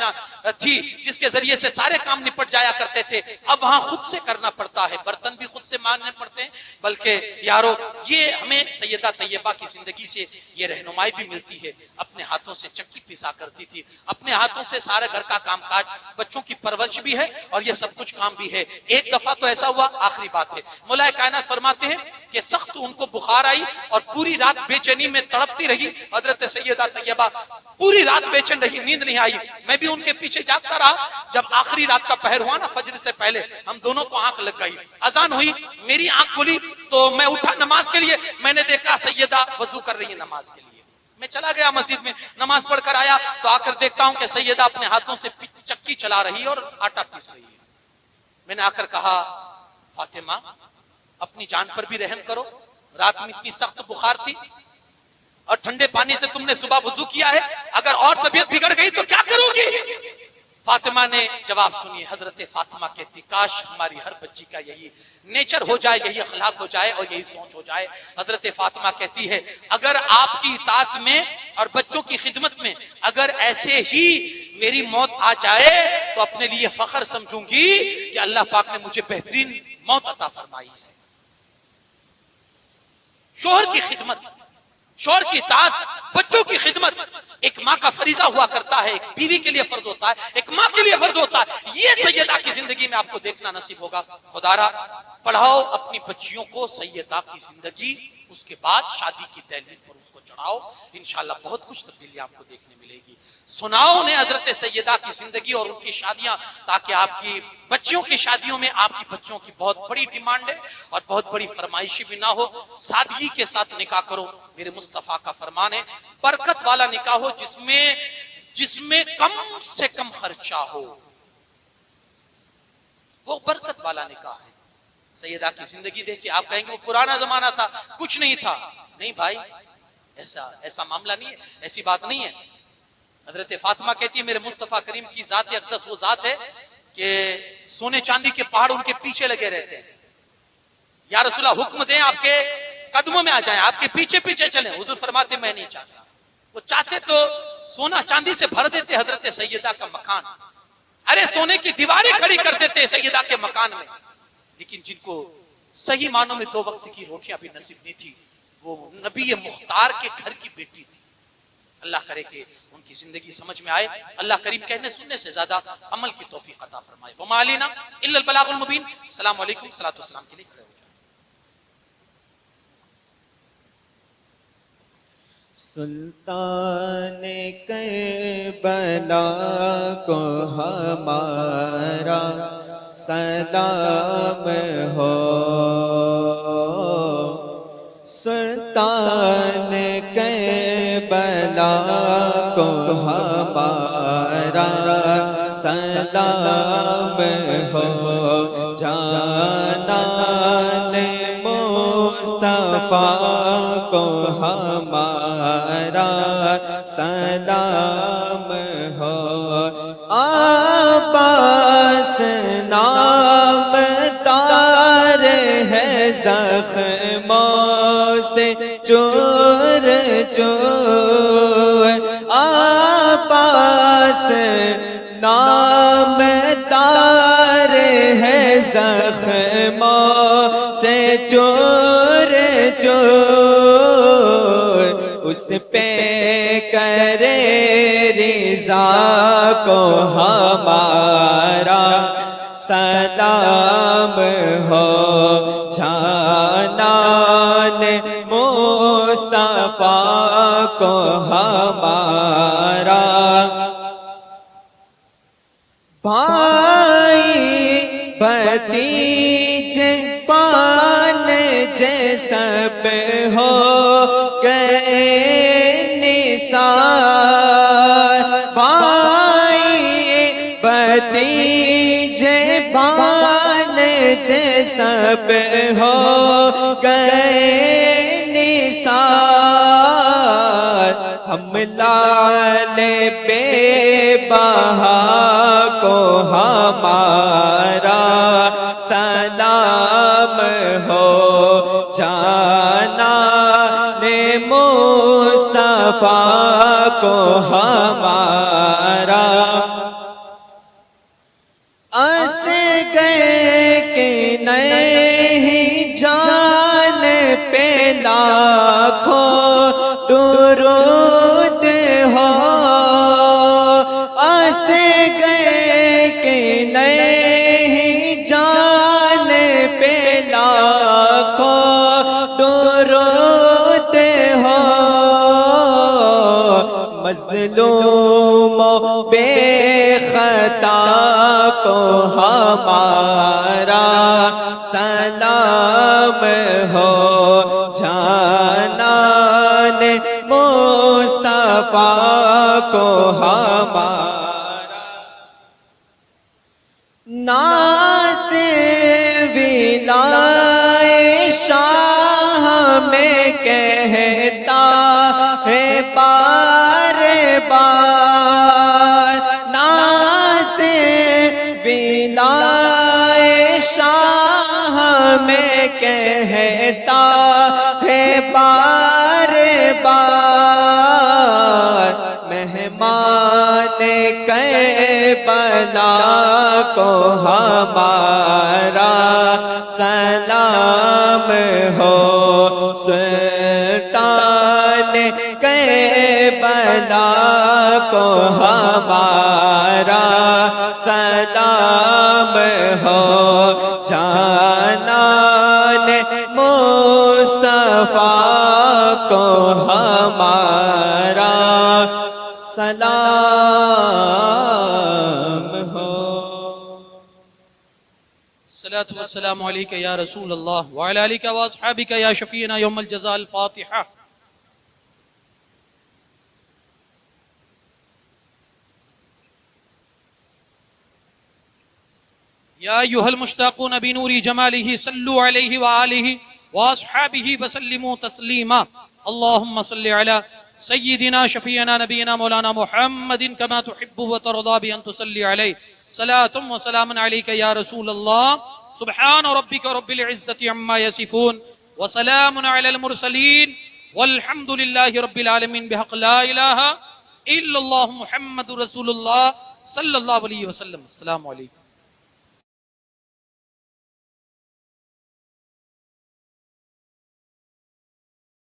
تھی جس کے ذریعے سے سارے کام نپٹ جایا کرتے تھے، اب وہاں خود سے کرنا پڑتا ہے، برتن بھی خود سے ماننے پڑتے ہیں۔ بلکہ یارو یہ ہمیں سیدہ طیبہ کی زندگی سے یہ رہنمائی بھی ملتی ہے، اپنے ہاتھوں سے چکی پیسا کرتی تھی، اپنے ہاتھوں سے سارے گھر کا کام کاج، بچوں کی پرورش بھی ہے اور یہ سب کچھ کام بھی ہے۔ ایک دفعہ تو ایسا ہوا، آخری بات ہے، مولا کائنات فرماتے ہیں کہ سخت ان کو بخار آئی اور پوری رات بے چینی میں تڑپتی رہی حضرت سیدہ طیبہ، پوری رات بے چین رہی، نیند نہیں آئی، میں بھی ان کے پیچھے جاگتا رہا۔ جب آخری رات کا پہر ہوا نا، فجر سے پہلے ہم دونوں کو آنکھ لگ گئی، اذان ہوئی، میری آنکھ کھلی تو میں اٹھا نماز کے لیے، میں نے دیکھا سیدہ وضو کر رہی ہے نماز کے لیے۔ میں چلا گیا مسجد میں، نماز پڑھ کر آیا تو آ کر دیکھتا ہوں کہ سیدہ اپنے ہاتھوں سے چکی چلا رہی ہے اور آٹا پیس رہی ہے۔ میں نے آ کر کہا فاطمہ اپنی جان پر بھی رحم کرو، رات میں اتنی سخت بخار تھی اور ٹھنڈے پانی سے تم نے صبح وضو کیا ہے، اگر اور طبیعت بگڑ گئی تو کیا کرو گی؟ فاطمہ نے جواب سنی، حضرت فاطمہ کہتی کاش ہماری ہر بچی کا یہی نیچر ہو جائے، یہی اخلاق ہو جائے اور یہی سوچ ہو جائے۔ حضرت فاطمہ کہتی ہے اگر آپ کی اطاعت میں اور بچوں کی خدمت میں اگر ایسے ہی میری موت آ جائے تو اپنے لیے فخر سمجھوں گی کہ اللہ پاک نے مجھے بہترین موت عطا فرمائی ہے۔ شوہر کی خدمت، شوہر کی اطاعت، بچوں کی خدمت ایک ماں کا فریضہ ہوا کرتا ہے، ایک بیوی کے لیے فرض ہوتا ہے، ایک ماں کے لیے فرض ہوتا ہے۔ یہ سیدہ کی زندگی میں آپ کو دیکھنا نصیب ہوگا۔ خدا را پڑھاؤ اپنی بچیوں کو سیدہ کی زندگی، اس کے بعد شادی کی دہلیز پر اس کو چڑھاؤ، انشاءاللہ بہت کچھ تبدیلی آپ کو دیکھنے ملے گی۔ سناؤ انہیں حضرت سیدہ کی زندگی اور ان کی شادیاں، تاکہ آپ کی بچیوں کی شادیوں میں آپ کی بچیوں کی بہت بڑی ڈیمانڈ ہے اور بہت بڑی فرمائشی بھی نہ ہو۔ سادگی کے ساتھ نکاح کرو، میرے مصطفیٰ کا فرمان ہے، برکت والا نکاح ہو جس میں کم سے کم خرچہ ہو، وہ برکت والا نکاح ہے۔ سیدہ کی زندگی دیکھیں، آپ کہیں گے وہ پرانا زمانہ تھا، کچھ نہیں تھا، نہیں بھائی، ایسا معاملہ نہیں ہے، ایسی بات نہیں ہے۔ حضرت فاطمہ کہتی ہے میرے مصطفیٰ کریم کی ذات اقدس وہ ذات ہے کہ سونے چاندی کے پہاڑ ان کے پیچھے لگے رہتے ہیں۔ یا رسول اللہ حکم دیں آپ کے قدموں میں آ جائیں، آپ کے پیچھے پیچھے چلیں۔ حضور فرماتے میں نہیں چاہتا، وہ چاہتے تو سونا چاندی سے بھر دیتے حضرت سیدہ کا مکان، ارے سونے کی دیواریں کھڑی کر دیتے سیدہ کے مکان میں، لیکن جن کو صحیح معنوں میں 2 وقت کی روٹیاں بھی نصیب نہیں تھی، وہ نبی مختار کے گھر کی بیٹی تھی۔ اللہ کرے کہ ان کی زندگی سمجھ میں آئے، اللہ کریم کہنے سننے سے زیادہ عمل کی توفیق عطا فرمائے۔ وما علینا الا البلاغ المبین۔ السلام علیکم، صلاۃ والسلام کے لیے کھڑے ہو جائیں۔ سلطان کربلا کو ہمارا سلام ہو، سلطان کربلا کو ہمارا سلام ہو، جانان مصطفیٰ کو ہمارا سلام ہو، عباس نام تار ہے زخموں سے چور چور، عباس نام تار ہے زخموں سے چور چور، اس پہ کرے رضا کو ہمارا سلام ہو، جانان مصطفیٰ کو ہمارا بھائی بھتیجے سب ہو گئے نثار، بھائی بھتیجے بھانجے سب ہو گئے نثار، ہم لال بے بہا کو ہمارا سلام ہو، جانان مصطفیٰ کو ہمارا، اصغر کے نہیں جان پہ لاکھوں درود ہو، اصغر کے نہیں جان پہ لاکھوں درود ہو، مظلوموں بے خطا کو ہمارا سلام ہو، جانان مصطفیٰ کو ہمارا، ناز ولائے شاہ میں کہتا ہے بار بار، ناز ولائے شاہ میں کہتا ہے بار بار، مہمان کربلا کو ہمارا سلام ہو، سلطان کربلا کو ہمارا سلام ہو، جانان مصطفیٰ کو ہمارا سلام ہو۔ الصلاة والسلام علیکہ یا رسول اللہ وعلی آلکہ واصحابکہ یا شفیعنا یوم الجزاء، الفاتحہ۔ یا ایہا المشتاقون بنور جمالہ صلوا علیہ وآلہ واصحابہ وسلموا تسلیما، اللہم صل علی سیدنا شفیعنا نبینا مولانا محمد کما تحب وترضى بأن تصلی علیہ، صلاة وسلام علیکہ یا رسول اللہ، سبحان ربک رب العزة عما یصفون وسلام علی المرسلین والحمد للہ رب العالمین، بحق لا الہ الا اللہ محمد رسول اللہ صلی اللہ علیہ وسلم۔ السلام علیکم۔